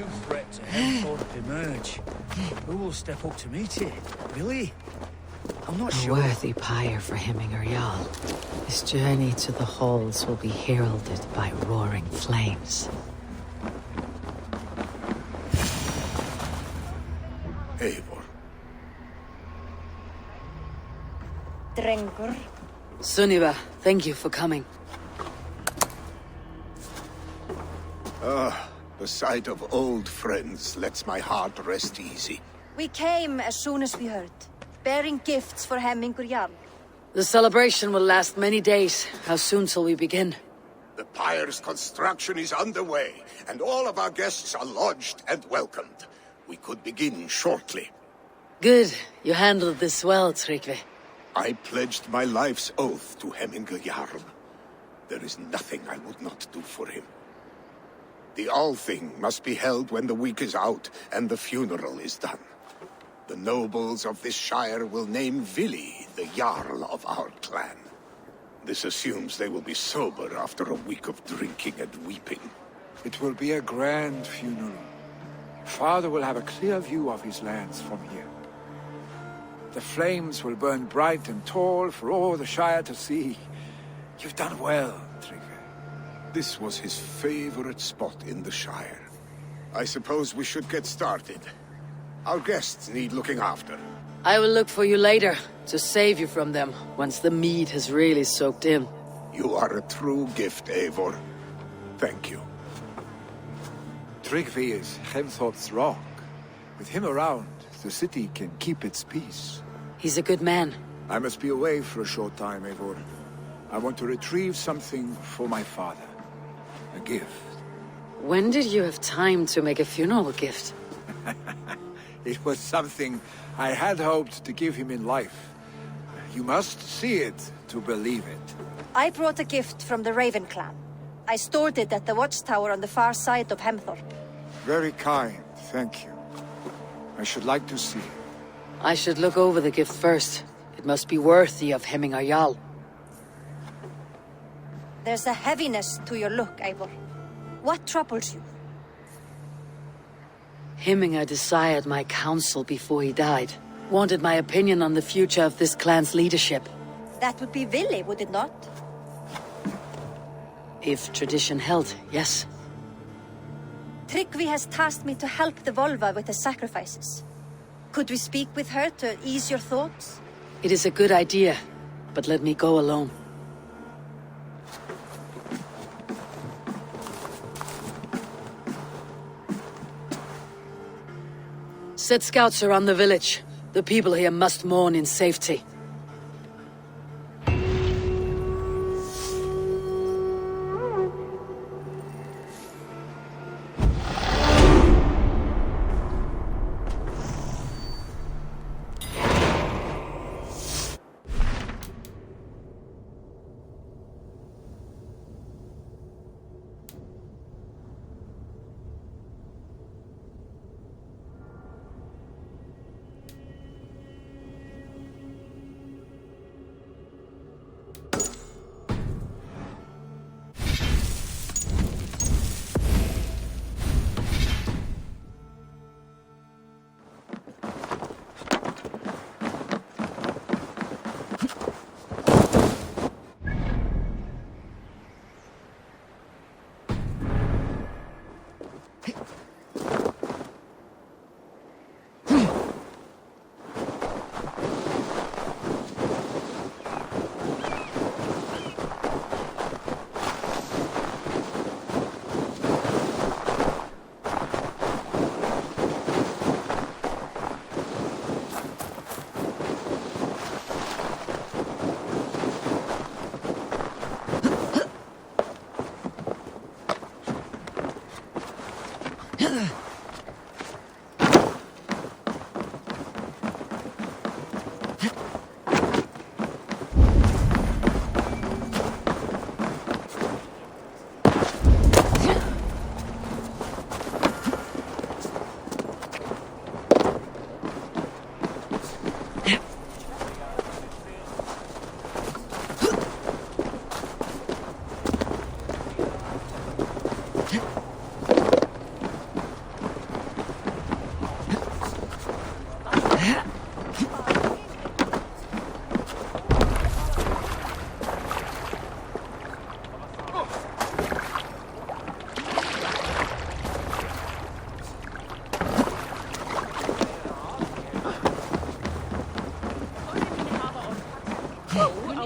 new threat to Hemthorpe emerge. Who will step up to meet it? Billy? I'm not A sure. worthy pyre for Hemminger Jarl. His journey to the halls will be heralded by roaring flames. Eivor. Drengur. Sunniva, thank you for coming. The sight of old friends lets my heart rest easy. We came as soon as we heard, bearing gifts for Hemmingur Jarl. The celebration will last many days. How soon till we begin? The pyre's construction is underway, and all of our guests are lodged and welcomed. We could begin shortly. Good. You handled this well, Tryggvi. I pledged my life's oath to Hemmingur Jarl. There is nothing I would not do for him. The Althing must be held when the week is out and the funeral is done. The nobles of this shire will name Vili the Jarl of our clan. This assumes they will be sober after a week of drinking and weeping. It will be a grand funeral. Father will have a clear view of his lands from here. The flames will burn bright and tall for all the Shire to see. You've done well, Tryggvi. This was his favorite spot in the Shire. I suppose we should get started. Our guests need looking after. I will look for you later, to save you from them, once the mead has really soaked in. You are a true gift, Eivor. Thank you. Tryggvi is Hemthorpe's rock. With him around, the city can keep its peace. He's a good man. I must be away for a short time, Eivor. I want to retrieve something for my father. A gift. When did you have time to make a funeral gift? It was something I had hoped to give him in life. You must see it to believe it. I brought a gift from the Raven clan. I stored it at the watchtower on the far side of Hemthorpe. Very kind, thank you. I should like to see it. I should look over the gift first. It must be worthy of Hemmingar Jarl. There's a heaviness to your look, Eivor. What troubles you? Hemmingar desired my counsel before he died. Wanted my opinion on the future of this clan's leadership. That would be Vili, would it not? If tradition held, yes. Tryggvi has tasked me to help the Volva with the sacrifices. Could we speak with her to ease your thoughts? It is a good idea, but let me go alone. Set scouts around the village. The people here must mourn in safety.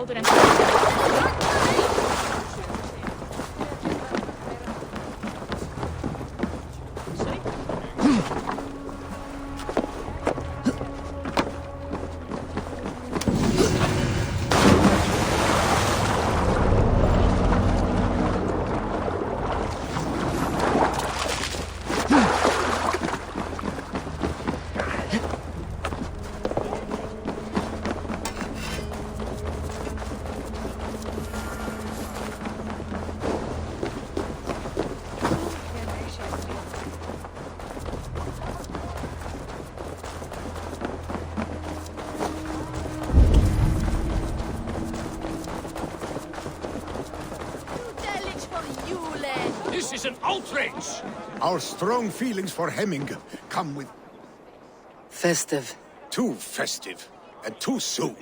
children and... This is an outrage! Our strong feelings for Hemming come with... Festive. Too festive, and too soon.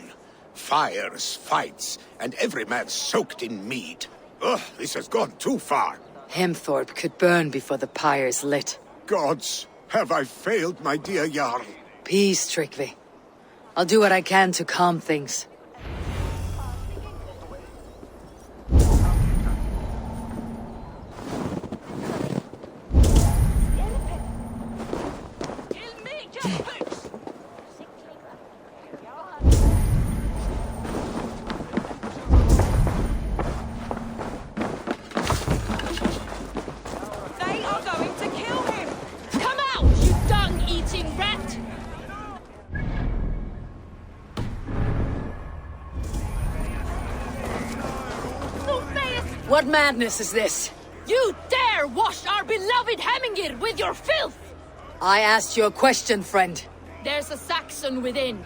Fires, fights, and every man soaked in mead. Ugh, this has gone too far. Hemthorpe could burn before the pyre's lit. Gods, have I failed, my dear Jarl? Peace, Trygve. I'll do what I can to calm things. What madness is this? You dare wash our beloved Hemmingir with your filth! I asked you a question, friend. There's a Saxon within.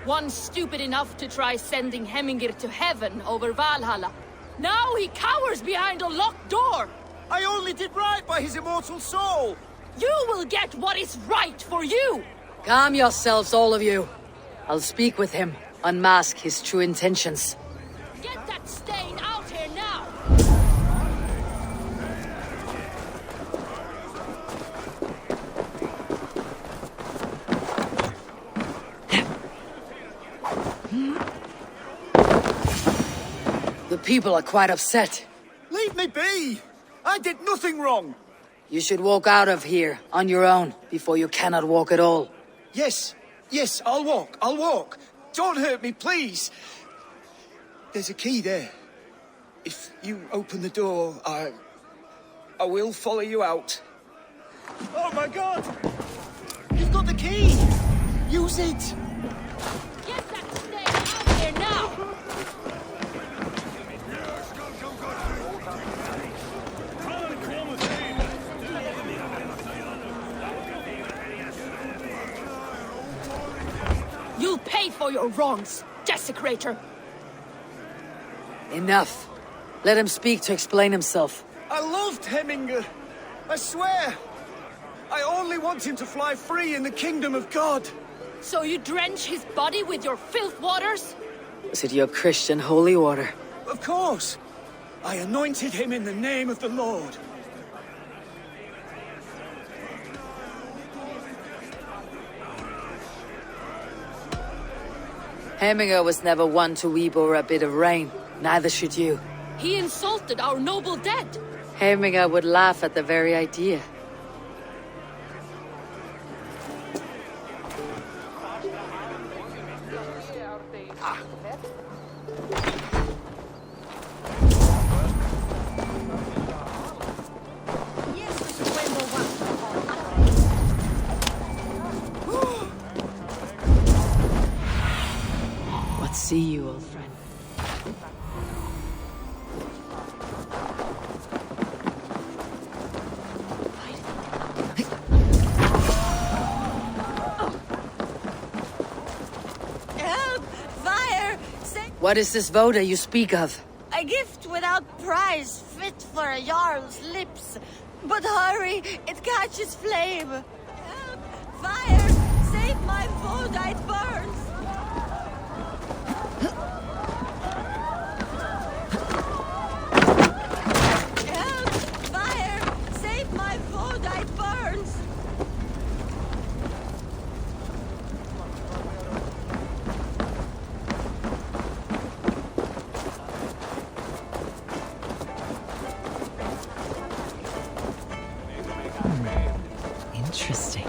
One stupid enough to try sending Hemmingir to heaven over Valhalla. Now he cowers behind a locked door! I only did right by his immortal soul! You will get what is right for you! Calm yourselves, all of you. I'll speak with him, unmask his true intentions. Get that stain out here now! The people are quite upset. Leave me be! I did nothing wrong! You should walk out of here, on your own, before you cannot walk at all. Yes, I'll walk. Don't hurt me, please! There's a key there. If you open the door, I will follow you out. Oh my god! You've got the key! Use it! Get that stain out here now! You'll pay for your wrongs, desecrator! Enough. Let him speak to explain himself. I loved Hemminger. I swear. I only want him to fly free in the kingdom of God. So you drench his body with your filth waters? Was it your Christian holy water? Of course. I anointed him in the name of the Lord. Hemminger was never one to weep over a bit of rain. Neither should you. He insulted our noble dead. Hemminger would laugh at the very idea. What see you, old friend? Help! Fire! What is this voda you speak of? A gift without price, fit for a Jarl's lips. But hurry, it catches flame. Help! Fire! Save my voda, it burns! Help! Fire! Save my voda, it burns! Interesting.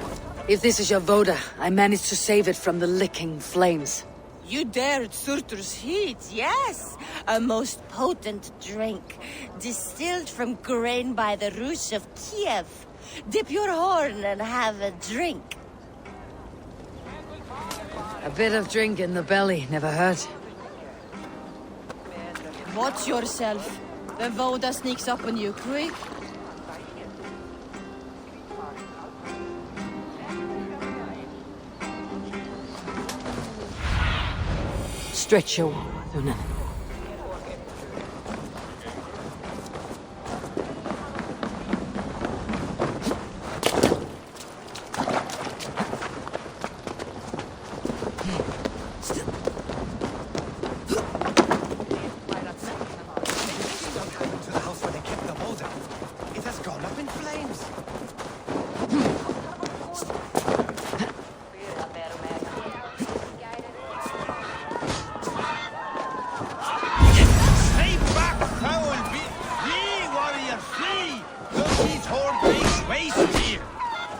If this is your Voda, I managed to save it from the licking flames. You dared Surtur's heat, yes. A most potent drink, distilled from grain by the Rus of Kiev. Dip your horn and have a drink. A bit of drink in the belly never hurt. Watch yourself. The Voda sneaks up on you quick. Stretch your Unan.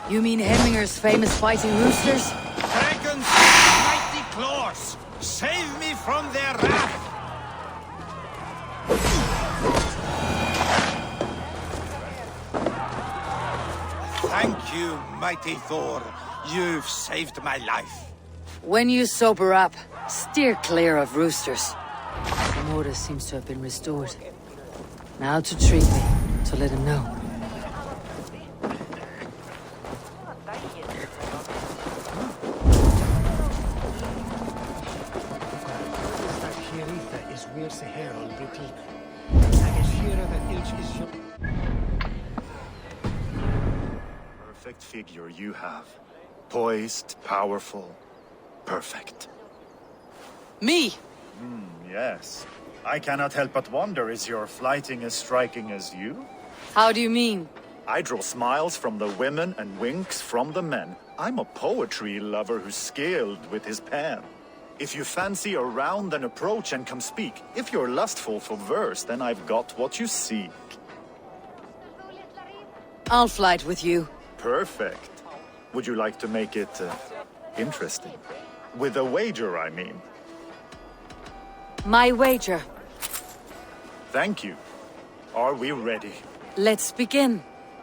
You mean Hemminger's famous fighting roosters? Dragons, mighty claws! Save me from their wrath! Thank you, mighty Thor. You've saved my life. When you sober up, steer clear of roosters. The order seems to have been restored. Now to treat me, to let him know. Perfect figure you have. Poised, powerful, perfect. Me? Yes. I cannot help but wonder, is your flighting as striking as you? How do you mean? I draw smiles from the women and winks from the men. I'm a poetry lover who's skilled with his pen. If you fancy a round, then approach and come speak. If you're lustful for verse, then I've got what you seek. I'll flight with you. Perfect. Would you like to make it interesting? With a wager, I mean. My wager. Thank you. Are we ready? Let's begin.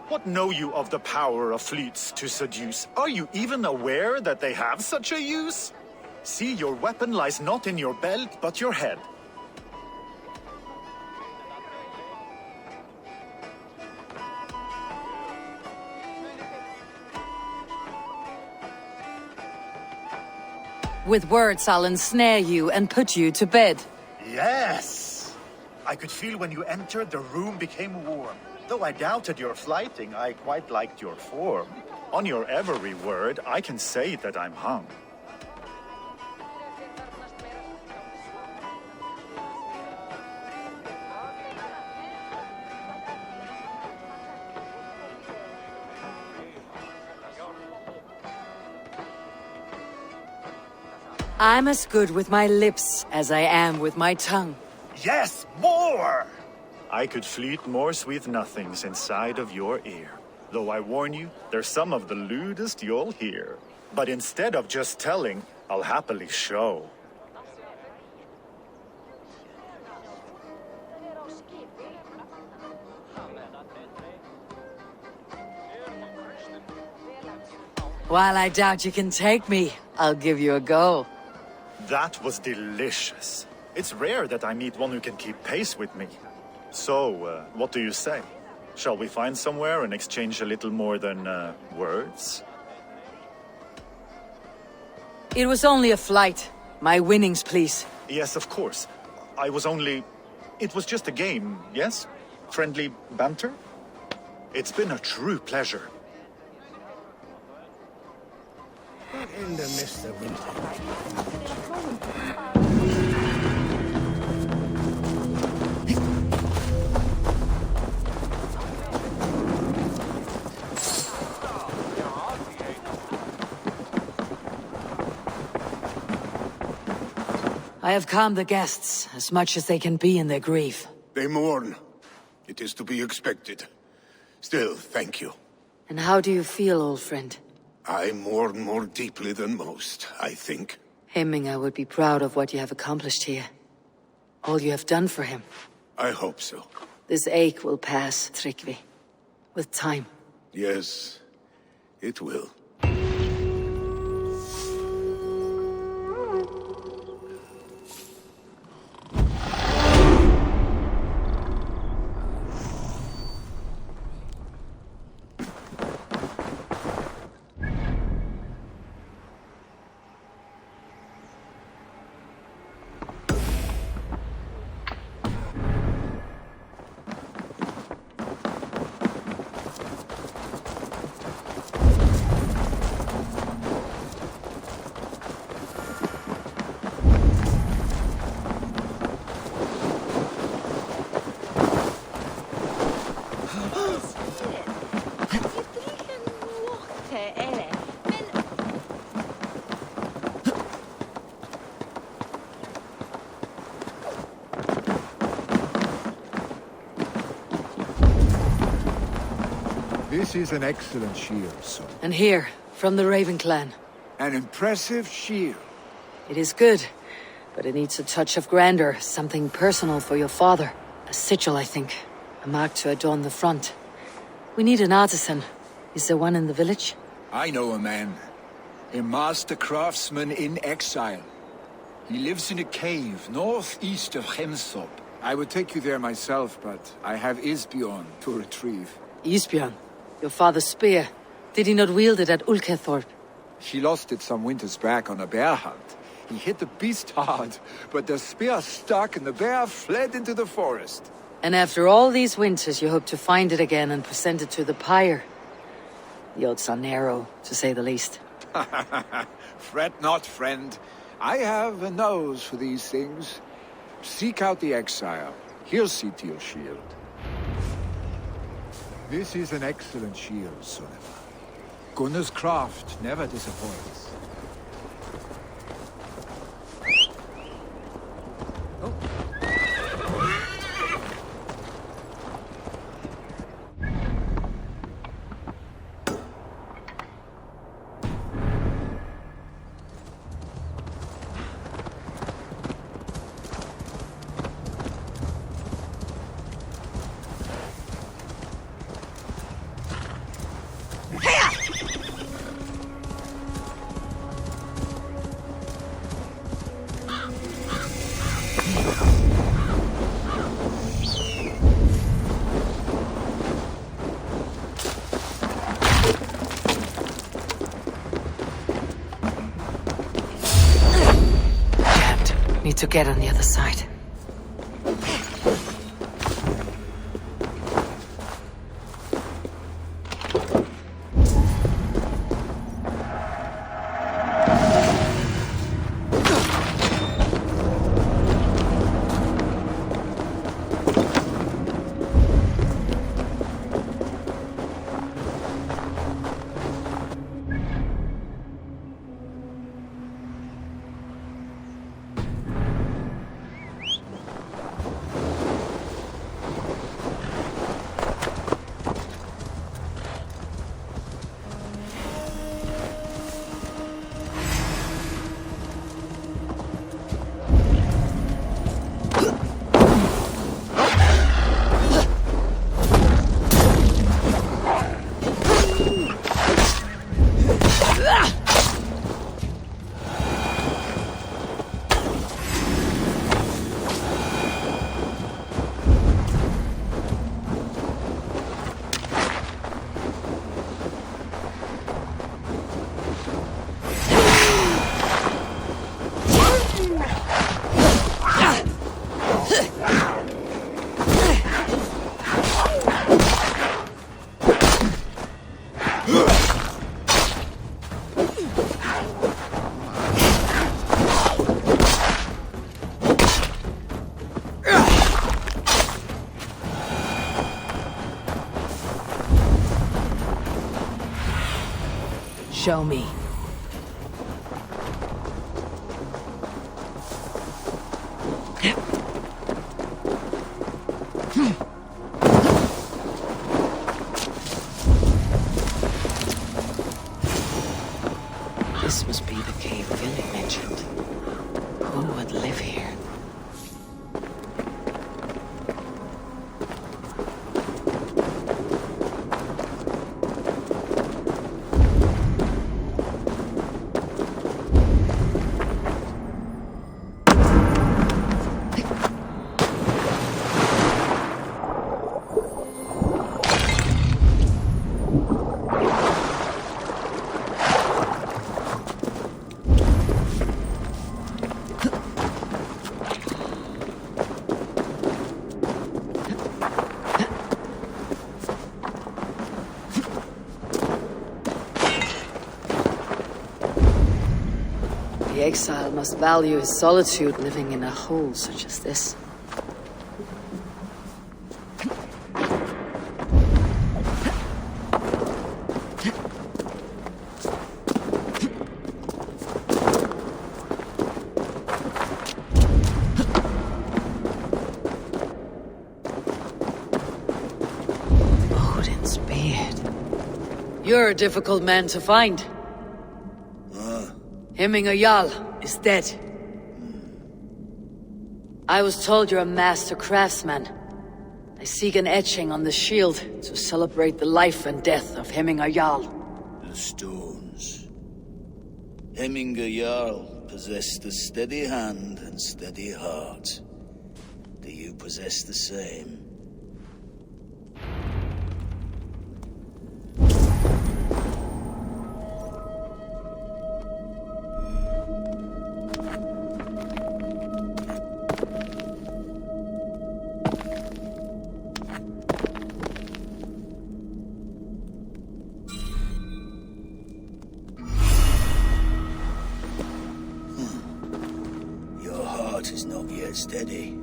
What know you of the power of fleets to seduce? Are you even aware that they have such a use? See, your weapon lies not in your belt, but your head. With words, I'll ensnare you and put you to bed. Yes! I could feel when you entered, the room became warm. Though I doubted your flighting, I quite liked your form. On your every word, I can say that I'm hung. I'm as good with my lips as I am with my tongue. Yes, more! I could fleet more sweet nothings inside of your ear. Though I warn you, they're some of the lewdest you'll hear. But instead of just telling, I'll happily show. While I doubt you can take me, I'll give you a go. That was delicious. It's rare that I meet one who can keep pace with me. So, what do you say? Shall we find somewhere and exchange a little more than, words? It was only a flight. My winnings, please. Yes, of course. I was only... It was just a game, yes? Friendly banter? It's been a true pleasure. In the mist of winter. I have calmed the guests as much as they can be in their grief. They mourn. It is to be expected. Still, thank you. And how do you feel, old friend? I mourn more deeply than most, I think. Hemminger would be proud of what you have accomplished here. All you have done for him. I hope so. This ache will pass, Tryggvi. With time. Yes, it will. This is an excellent shield, son. And here, from the Raven clan. An impressive shield. It is good, but it needs a touch of grandeur, something personal for your father. A sigil, I think. A mark to adorn the front. We need an artisan. Is there one in the village? I know a man. A master craftsman in exile. He lives in a cave northeast of Hemsop. I would take you there myself, but I have Isbjorn to retrieve. Isbjorn? Your father's spear. Did he not wield it at Ulkethorp? She lost it some winters back on a bear hunt. He hit the beast hard, but the spear stuck and the bear fled into the forest. And after all these winters, you hope to find it again and present it to the pyre. The odds are narrow, to say the least. Fret not, friend. I have a nose for these things. Seek out the exile. He'll see to your shield. This is an excellent shield, Sunniva. Gunnar's craft never disappoints. Need to get on the other side. Show me. This must be the cave Billy mentioned. Who would live here? The exile must value his solitude living in a hole such as this. Odin's beard. You're a difficult man to find. Hemminger Jarl is dead. I was told you're a master craftsman. I seek an etching on the shield to celebrate the life and death of Hemminger Jarl. The stones. Hemminger Jarl possessed a steady hand and steady heart. Do you possess the same? Is not yet steady.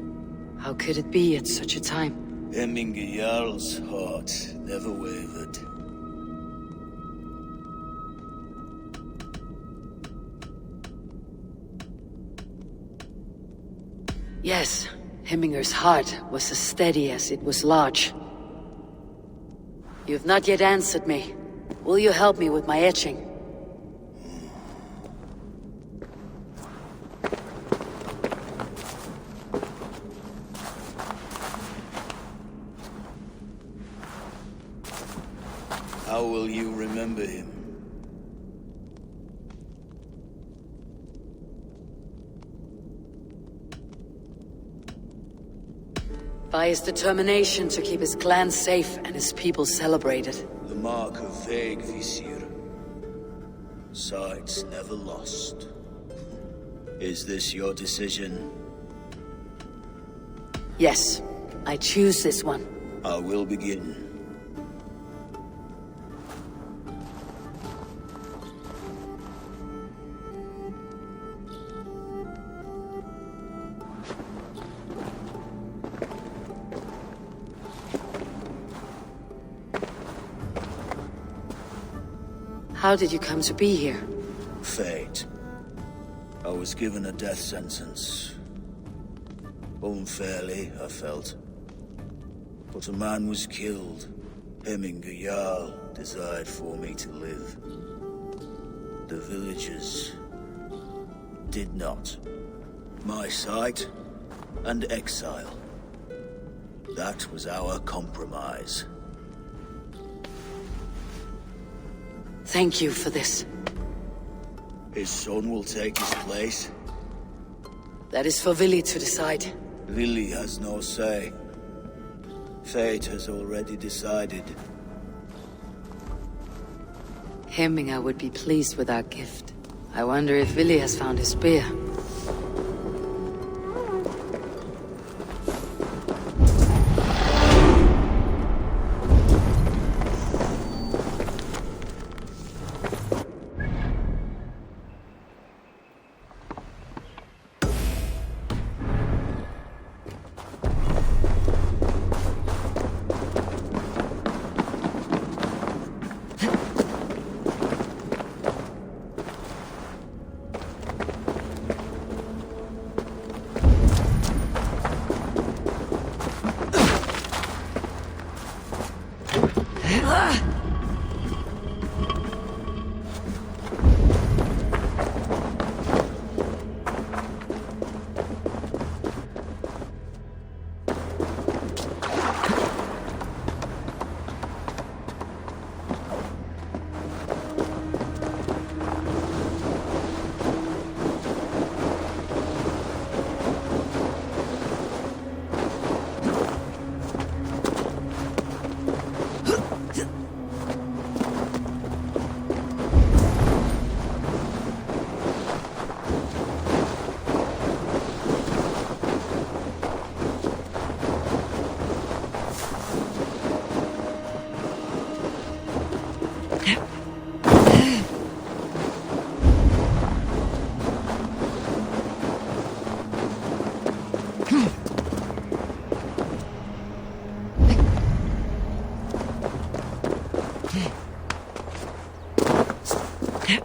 How could it be at such a time? Hemminger Jarl's heart never wavered. Yes, Hemminger's heart was as steady as it was large. You've not yet answered me. Will you help me with my etching? How will you remember him? By his determination to keep his clan safe and his people celebrated. The mark of Vegvisir. Sights never lost. Is this your decision? Yes, I choose this one. I will begin. How did you come to be here? Fate. I was given a death sentence. Unfairly, I felt. But a man was killed. Hemminger Jarl desired for me to live. The villagers did not. My sight and exile. That was our compromise. Thank you for this. His son will take his place. That is for Vili to decide. Vili has no say. Fate has already decided. Hemminger would be pleased with our gift. I wonder if Vili has found his spear. On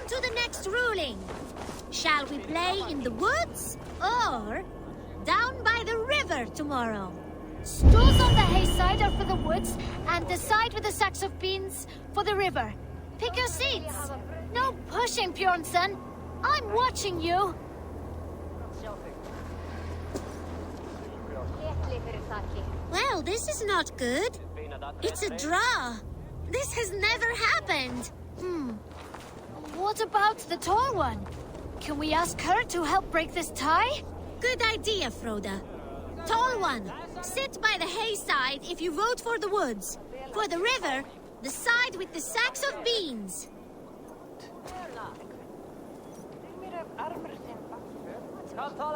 to the next ruling. Shall we play in the woods or down by the river tomorrow? Stools on the hay side are for the woods, and the side with the sacks of beans for the river. Pick your seats. No pushing, Bjornsson. I'm watching you. Well, this is not good. It's a draw. This has never happened. What about the tall one? Can we ask her to help break this tie? Good idea, Froda. Tall one, sit by the hay side if you vote for the woods. For the river, the side with the sacks of beans.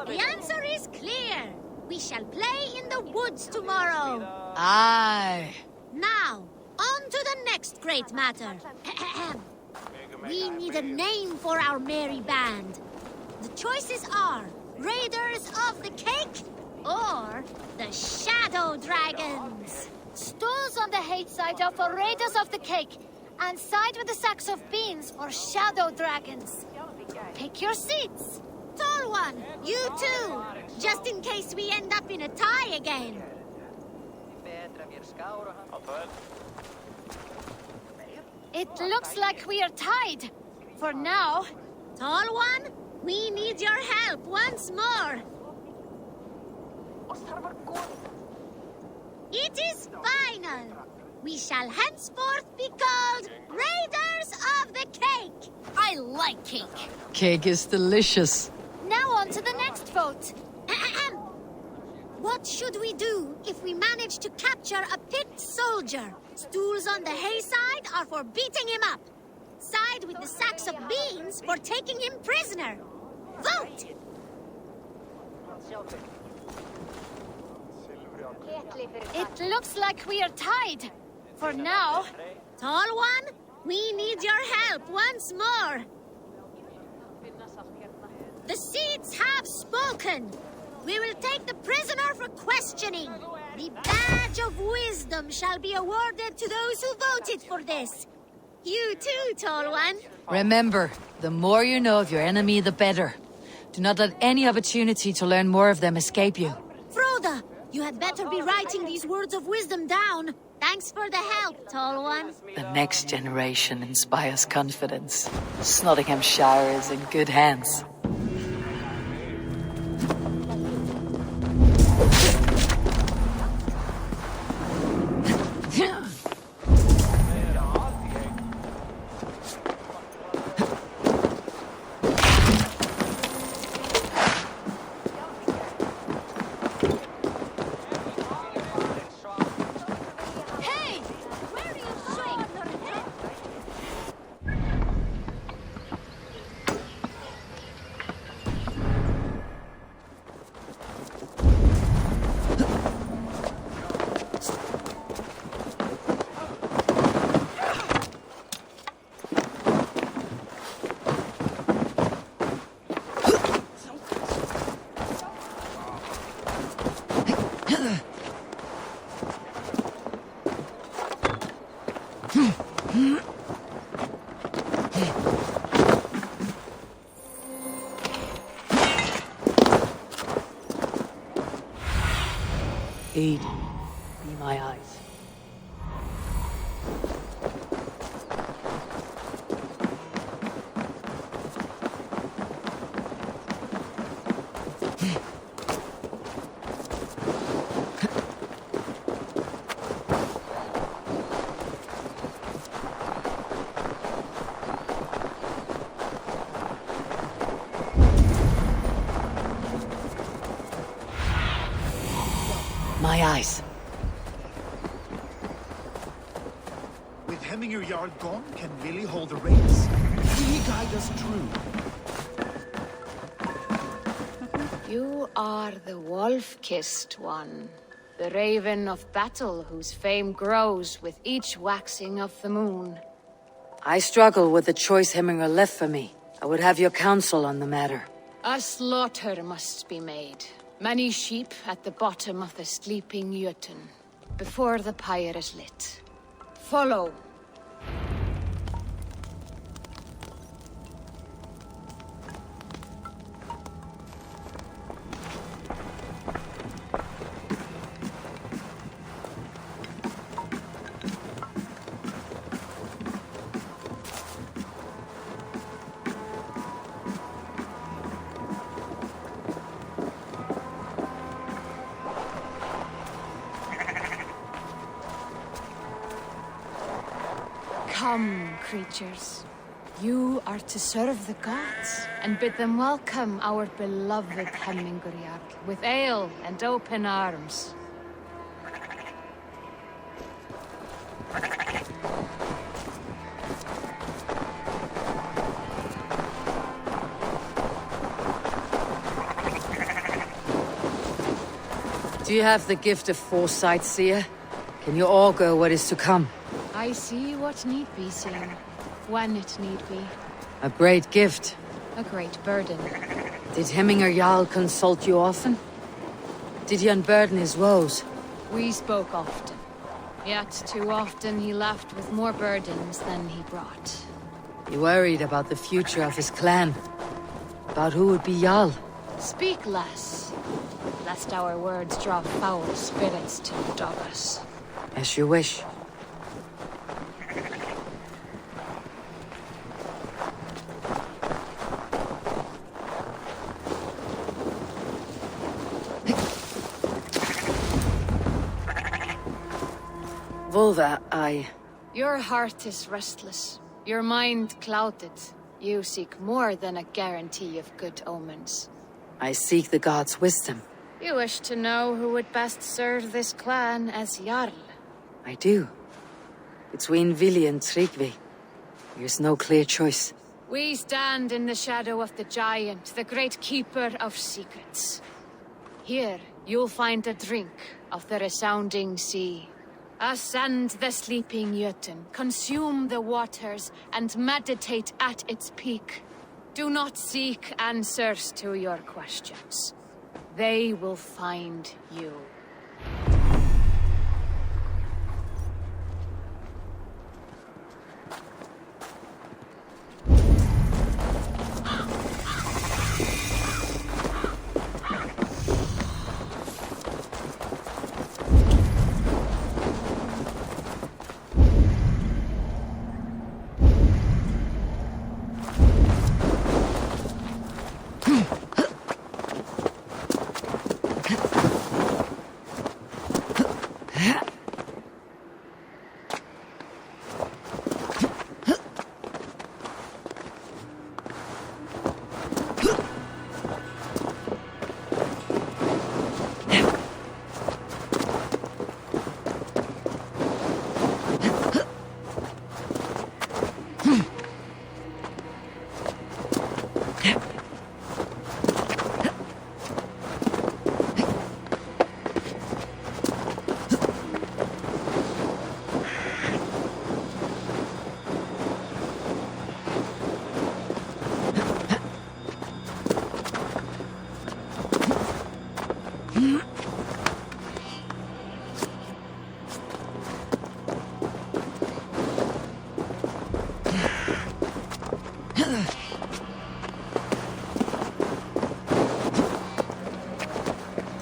The answer is clear. We shall play in the woods tomorrow. Aye. Now, on to the next great matter. We need a name for our merry band. The choices are Raiders of the Cake or the Shadow Dragons. Stools on the hay side are for Raiders of the Cake, and side with the sacks of beans for Shadow Dragons. Pick your seats. Tall one, you too, just in case we end up in a tie again. It looks like we are tied. For now. Tall one, we need your help once more. It is final. We shall henceforth be called Raiders of the Cake. I like cake. Cake is delicious. Now on to the next vote. What should we do if we manage to capture a picked soldier? Stools on the hay side are for beating him up. Side with the sacks of beans for taking him prisoner. Vote! It looks like we are tied. For now. Tall one, we need your help once more. The seats have spoken. We will take the prisoner for questioning. The badge of wisdom shall be awarded to those who voted for this. You too, Tall One. Remember, the more you know of your enemy, the better. Do not let any opportunity to learn more of them escape you. Froda, you had better be writing these words of wisdom down. Thanks for the help, Tall One. The next generation inspires confidence. Nottinghamshire is in good hands. Aid, be my eyes. My eyes. With Hemminger Jarl gone, can Willy hold the reins? Will he guide us true? You are the wolf-kissed one. The raven of battle whose fame grows with each waxing of the moon. I struggle with the choice Hemminger left for me. I would have your counsel on the matter. A slaughter must be made. Many sheep at the bottom of the sleeping Jötun, before the pyre is lit. Follow. Come, creatures. You are to serve the gods, and bid them welcome our beloved Heminguriak with ale and open arms. Do you have the gift of foresight, seer? Can you augur what is to come? I see what need be seen, when it need be. A great gift. A great burden. Did Hemminger Jarl consult you often? Did he unburden his woes? We spoke often. Yet too often he left with more burdens than he brought. He worried about the future of his clan. About who would be Jarl. Speak less, lest our words draw foul spirits to dog us. As you wish. Volva, Your heart is restless. Your mind clouded. You seek more than a guarantee of good omens. I seek the gods' wisdom. You wish to know who would best serve this clan as Jarl. I do. Between Vili and Tryggvi, there's no clear choice. We stand in the shadow of the giant, the great keeper of secrets. Here, you'll find a drink of the resounding sea. Ascend the sleeping Jötun, consume the waters, and meditate at its peak. Do not seek answers to your questions. They will find you.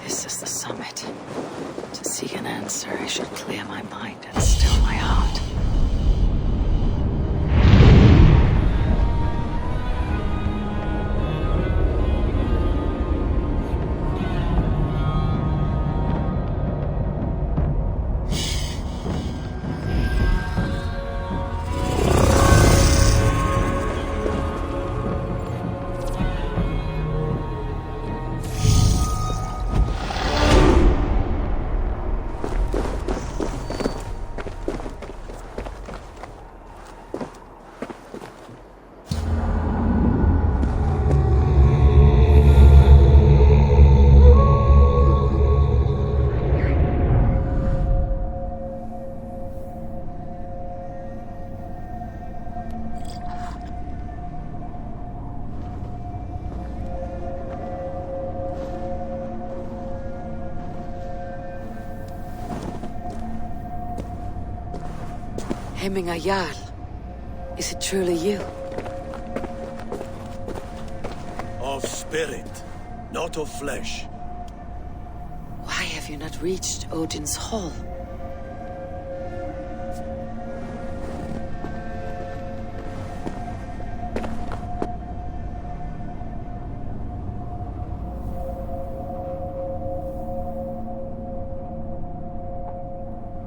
This is the summit. To seek an answer, I should clear my mind and still my heart. Hemminger Jarl. Is it truly you? Of spirit, not of flesh. Why have you not reached Odin's Hall?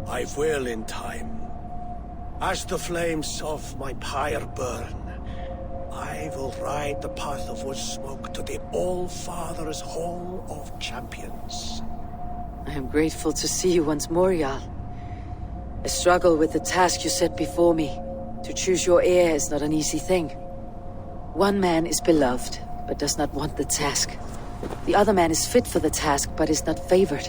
I will in time. As the flames of my pyre burn, I will ride the path of wood smoke to the All-Father's Hall of Champions. I am grateful to see you once more, Jarl. I struggle with the task you set before me. To choose your heir is not an easy thing. One man is beloved, but does not want the task. The other man is fit for the task, but is not favored.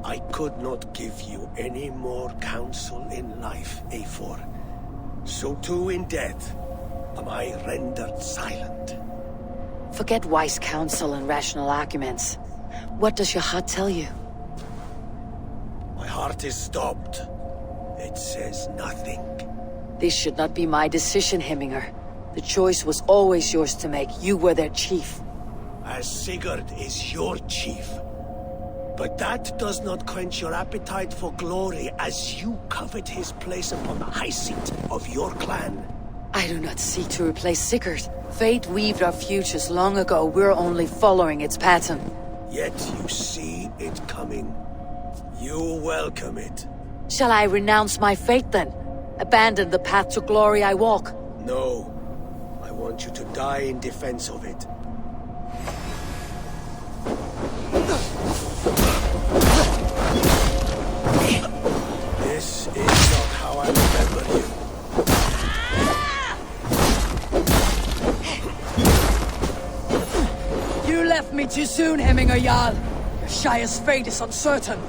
I could not give you any more counsel in life, Eivor. So too in death am I rendered silent. Forget wise counsel and rational arguments. What does your heart tell you? My heart is stopped. It says nothing. This should not be my decision, Hemminger. The choice was always yours to make. You were their chief. As Sigurd is your chief. But that does not quench your appetite for glory as you covet his place upon the high seat of your clan. I do not seek to replace Sigurd. Fate weaved our futures long ago. We're only following its pattern. Yet you see it coming. You welcome it. Shall I renounce my fate then? Abandon the path to glory I walk? No. I want you to die in defense of it. This is not how I remember you. You left me too soon, Hemminger Jarl. Your Shire's fate is uncertain.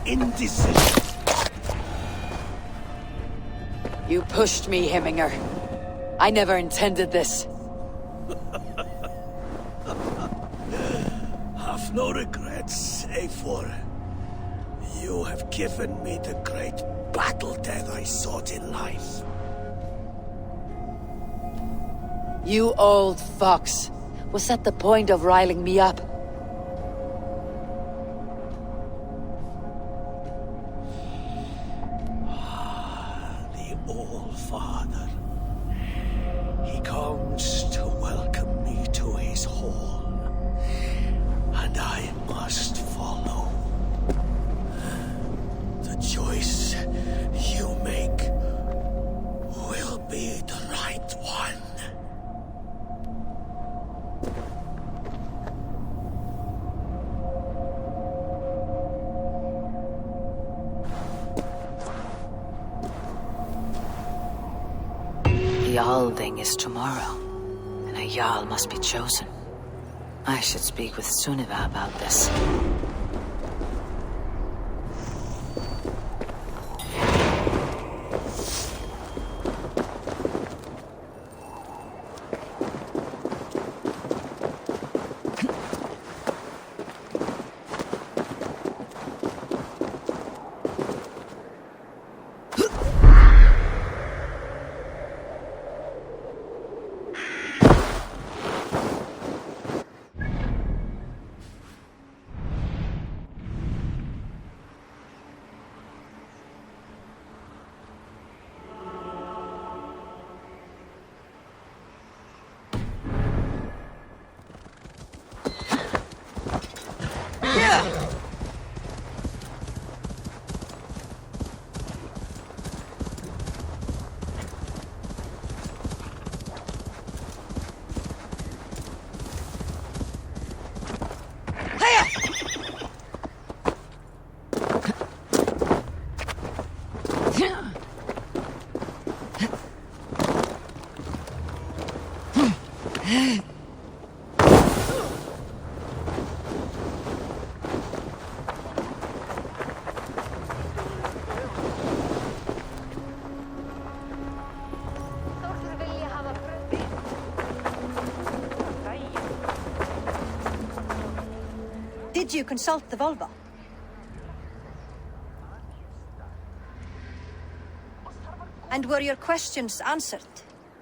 Indecision. You pushed me, Hemminger. I never intended this. Have no regrets, Eivor. You have given me the great battle death I sought in life. You old fox. Was that the point of riling me up? All-Father. He comes to welcome me to his hall, and I must follow. The choice you make will be the right one. The Althing is tomorrow, and a Jarl must be chosen. I should speak with Sunniva about this. Did you consult the Volva? And were your questions answered?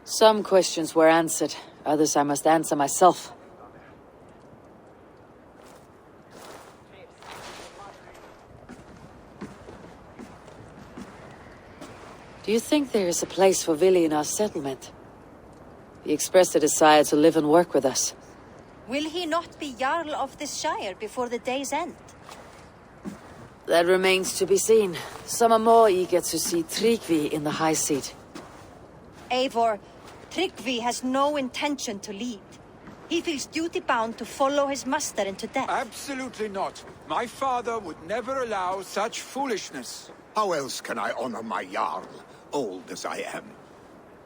Some questions were answered, others I must answer myself. Do you think there is a place for Vili in our settlement? He expressed a desire to live and work with us. Will he not be Jarl of this shire before the day's end? That remains to be seen. Some are more eager to see Tryggvi in the high seat. Eivor, Tryggvi has no intention to lead. He feels duty-bound to follow his master into death. Absolutely not. My father would never allow such foolishness. How else can I honor my Jarl, old as I am?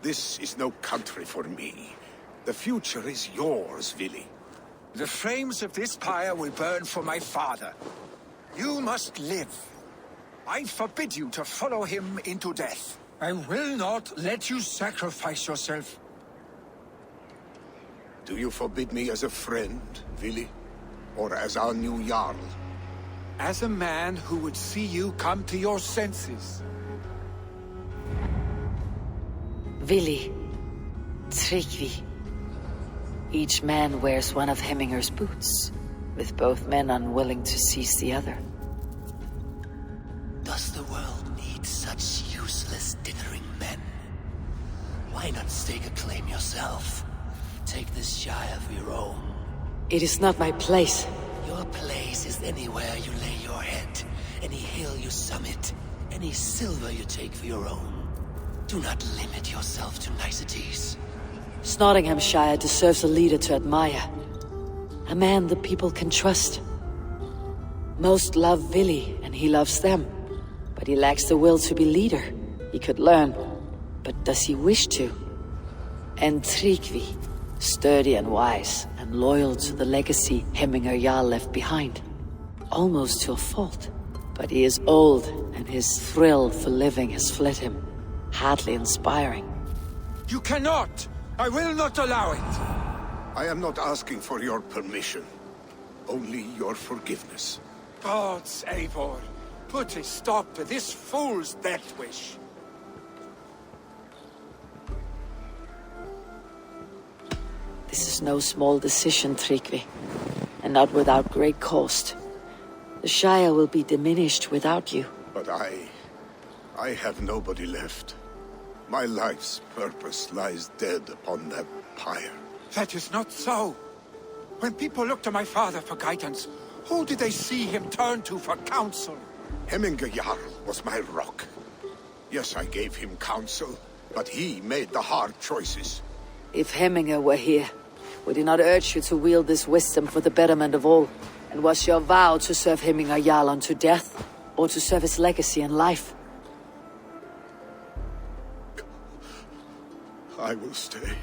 This is no country for me. The future is yours, Vili. The flames of this pyre will burn for my father. You must live. I forbid you to follow him into death. I will not let you sacrifice yourself. Do you forbid me as a friend, Vili? Or as our new Jarl? As a man who would see you come to your senses. Vili. Tryggvi. Each man wears one of Hemminger's boots, with both men unwilling to seize the other. Does the world need such useless dithering men? Why not stake a claim yourself? Take this shire of your own. It is not my place. Your place is anywhere you lay your head, any hill you summit, any silver you take for your own. Do not limit yourself to niceties. Nottinghamshire deserves a leader to admire. A man the people can trust. Most love Vili, and he loves them. But he lacks the will to be leader. He could learn, but does he wish to? And Tryggvi, sturdy and wise, and loyal to the legacy Hemminger Jarl left behind. Almost to a fault. But he is old, and his thrill for living has fled him. Hardly inspiring. You cannot! I will not allow it! I am not asking for your permission. Only your forgiveness. Gods, Eivor, put a stop to this fool's death wish. This is no small decision, Tryggvi. And not without great cost. The Shire will be diminished without you. But I have nobody left. My life's purpose lies dead upon that pyre. That is not so. When people look to my father for guidance, who did they see him turn to for counsel? Hemminger Jarl was my rock. Yes, I gave him counsel, but he made the hard choices. If Hemminger were here, would he not urge you to wield this wisdom for the betterment of all? And was your vow to serve Hemminger Jarl unto death, or to serve his legacy in life? I will stay.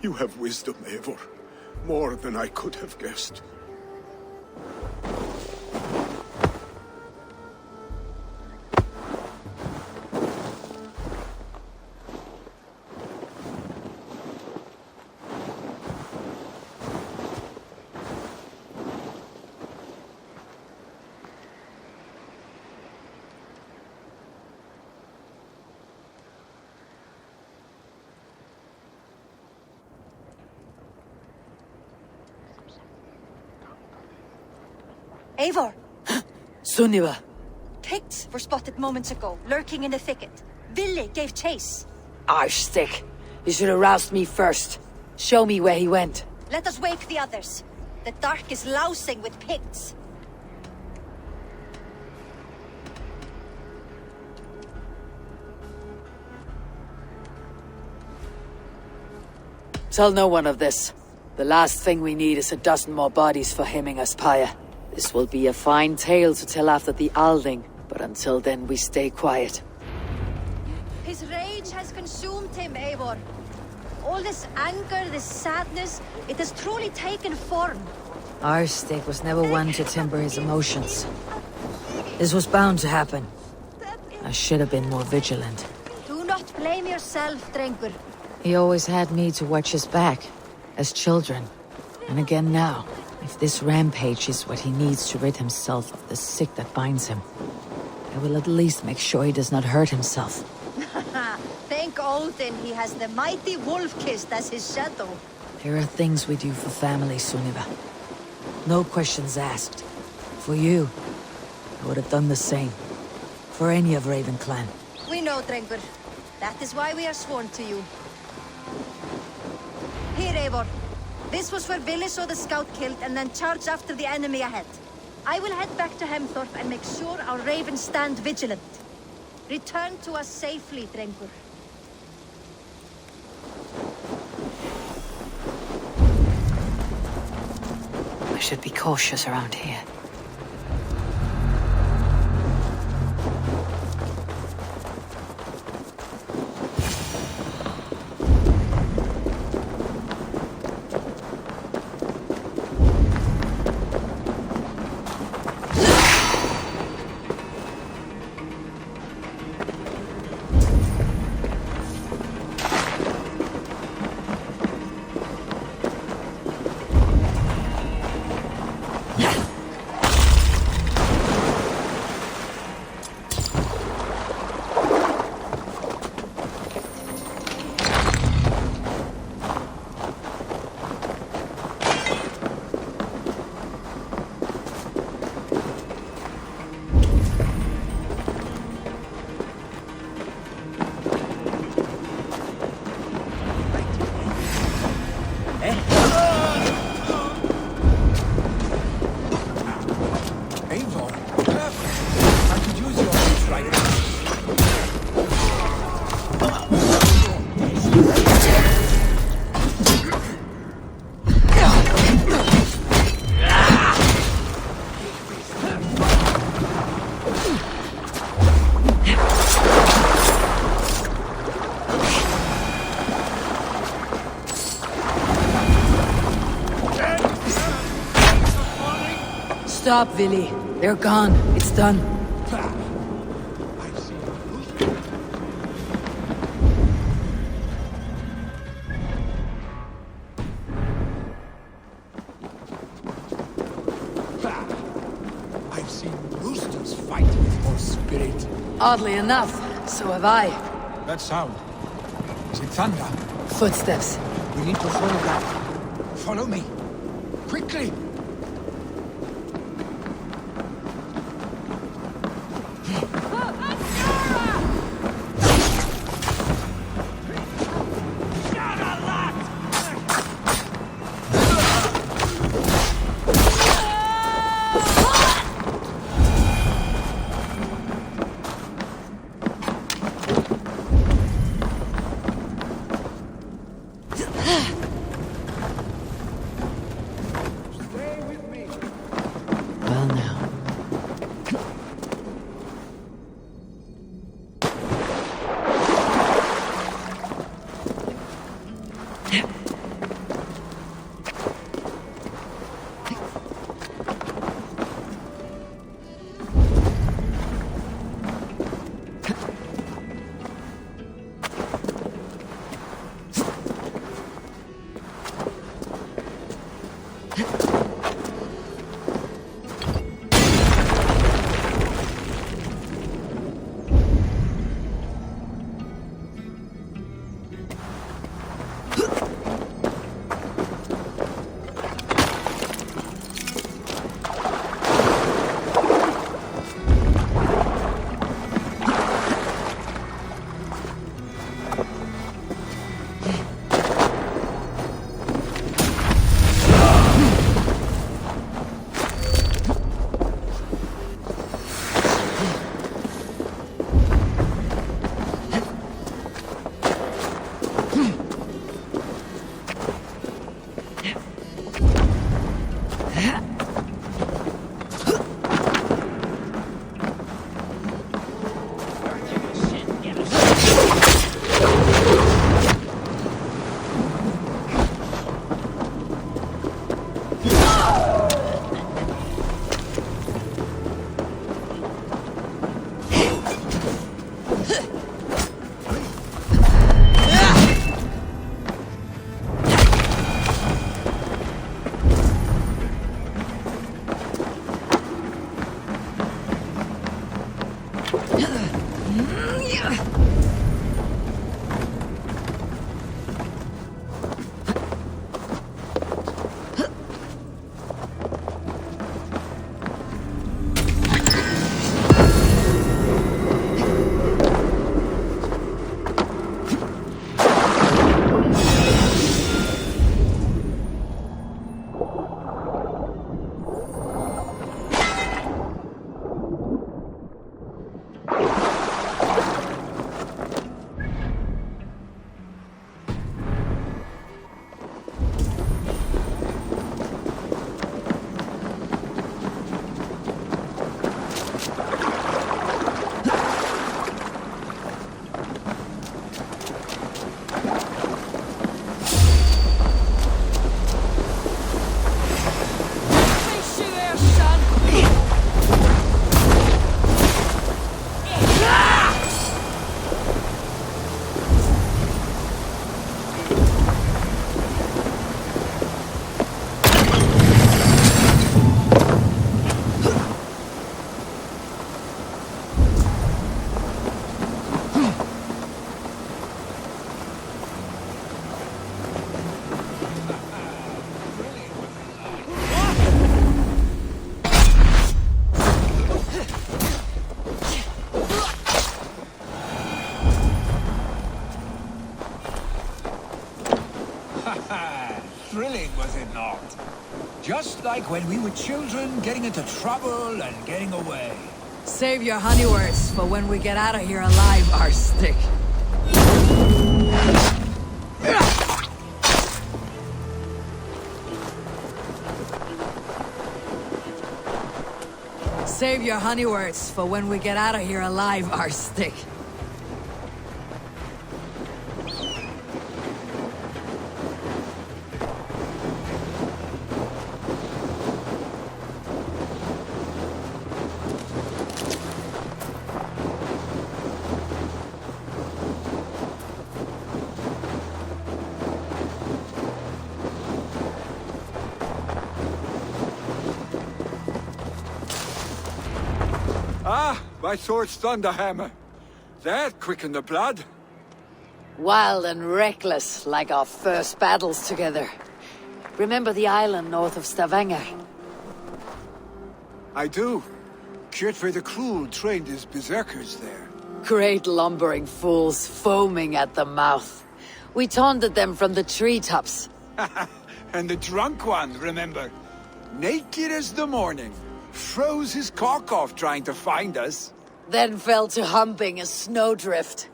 You have wisdom, Eivor. More than I could have guessed. Eivor! Sunniva! Picts were spotted moments ago, lurking in the thicket. Vili gave chase. Arshstick! You should have roused me first. Show me where he went. Let us wake the others. The dark is lousing with Picts. Tell no one of this. The last thing we need is a dozen more bodies for Hemminger's pyre. This will be a fine tale to tell after the Alding, but until then we stay quiet. His rage has consumed him, Eivor. All this anger, this sadness, it has truly taken form. Our stake was never one to temper his emotions. This was bound to happen. I should have been more vigilant. Do not blame yourself, Drengur. He always had me to watch his back, as children. And again now, if this rampage is what he needs to rid himself of the sick that binds him, I will at least make sure he does not hurt himself. Thank Odin he has the mighty Wolf-Kissed as his shadow. There are things we do for family, Sunniva. No questions asked. For you, I would have done the same. For any of Raven clan. We know, Drengur. That is why we are sworn to you. Here, Eivor. This was where Vili saw the scout killed and then charged after the enemy ahead. I will head back to Hemthorpe and make sure our ravens stand vigilant. Return to us safely, Drengur. I should be cautious around here. Stop, Vili. They're gone. It's done. I've seen roosters fight for spirit. Oddly enough, so have I. That sound. Is it thunder? Footsteps. We need to follow that. Follow me. Quickly! thrilling, was it not? Just like when we were children, getting into trouble and getting away. Save your honey words for when we get out of here alive, our stick. Save your honey words for when we get out of here alive, our stick. Ah, my sword's thunderhammer. That quickened the blood. Wild and reckless, like our first battles together. Remember the island north of Stavanger? I do. Kjotve the Cruel trained his berserkers there. Great lumbering fools, foaming at the mouth. We taunted them from the treetops. And the drunk one, remember? Naked as the morning. Froze his cock off trying to find us. Then fell to humping a snowdrift.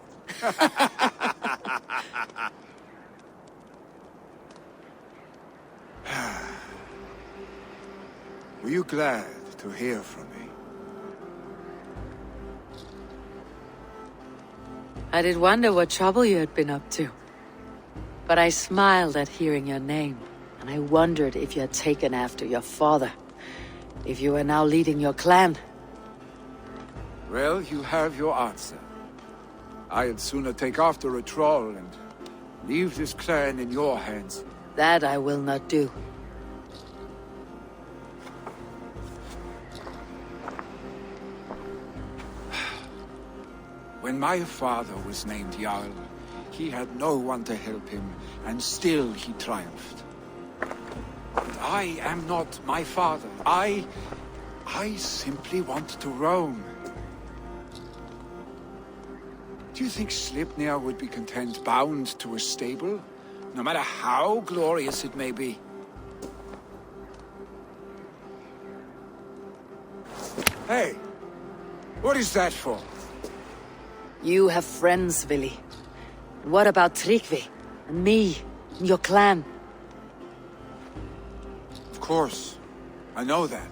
Were you glad to hear from me? I did wonder what trouble you had been up to. But I smiled at hearing your name, and I wondered if you had taken after your father. If you were now leading your clan. Well, you have your answer. I'd sooner take after a troll and leave this clan in your hands. That I will not do. When my father was named Jarl, he had no one to help him, and still he triumphed. But I am not my father. I simply want to roam. Do you think Sleipnir would be content bound to a stable, no matter how glorious it may be? Hey, what is that for? You have friends, Vili. What about Tryggvi? And me? And your clan? Of course. I know that.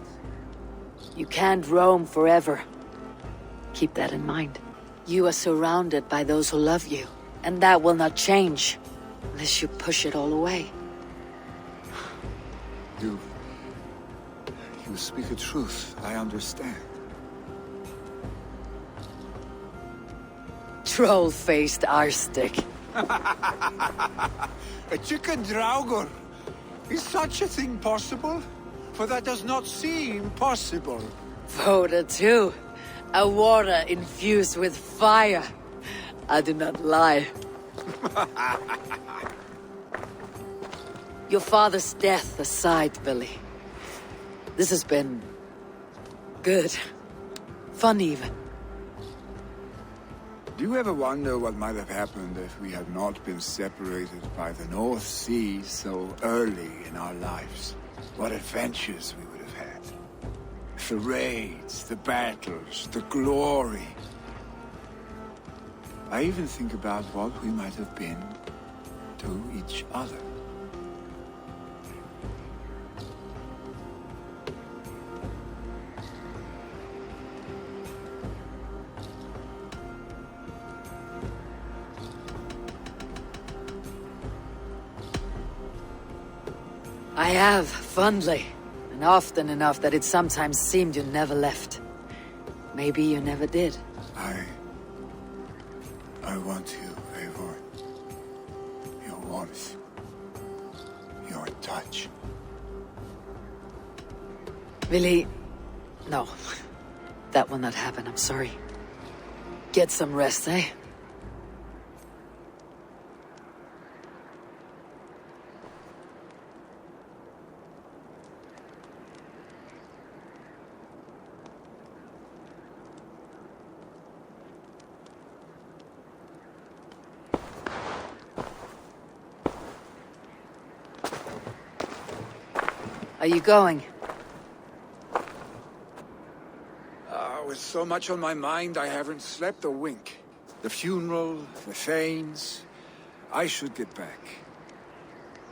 You can't roam forever. Keep that in mind. You are surrounded by those who love you. And that will not change. Unless you push it all away. You speak the truth. I understand. Troll-faced arstick. A chicken draugur. Is such a thing possible? For that does not seem possible. Voda too. A water infused with fire. I do not lie. Your father's death aside, Billy. This has been... good. Fun even. Do you ever wonder what might have happened if we had not been separated by the North Sea so early in our lives? What adventures we would have had. The raids, the battles, the glory. I even think about what we might have been to each other. I have, fondly. And often enough that it sometimes seemed you never left. Maybe you never did. I want you, Eivor. Your warmth. Your touch. Vili... no. That will not happen, I'm sorry. Get some rest, eh? Are you going? With so much on my mind, I haven't slept a wink. The funeral, the Thanes. I should get back.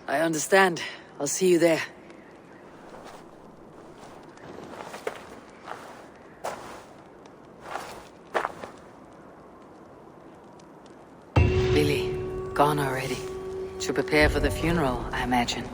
I understand. I'll see you there. Billy, gone already. To prepare for the funeral, I imagine.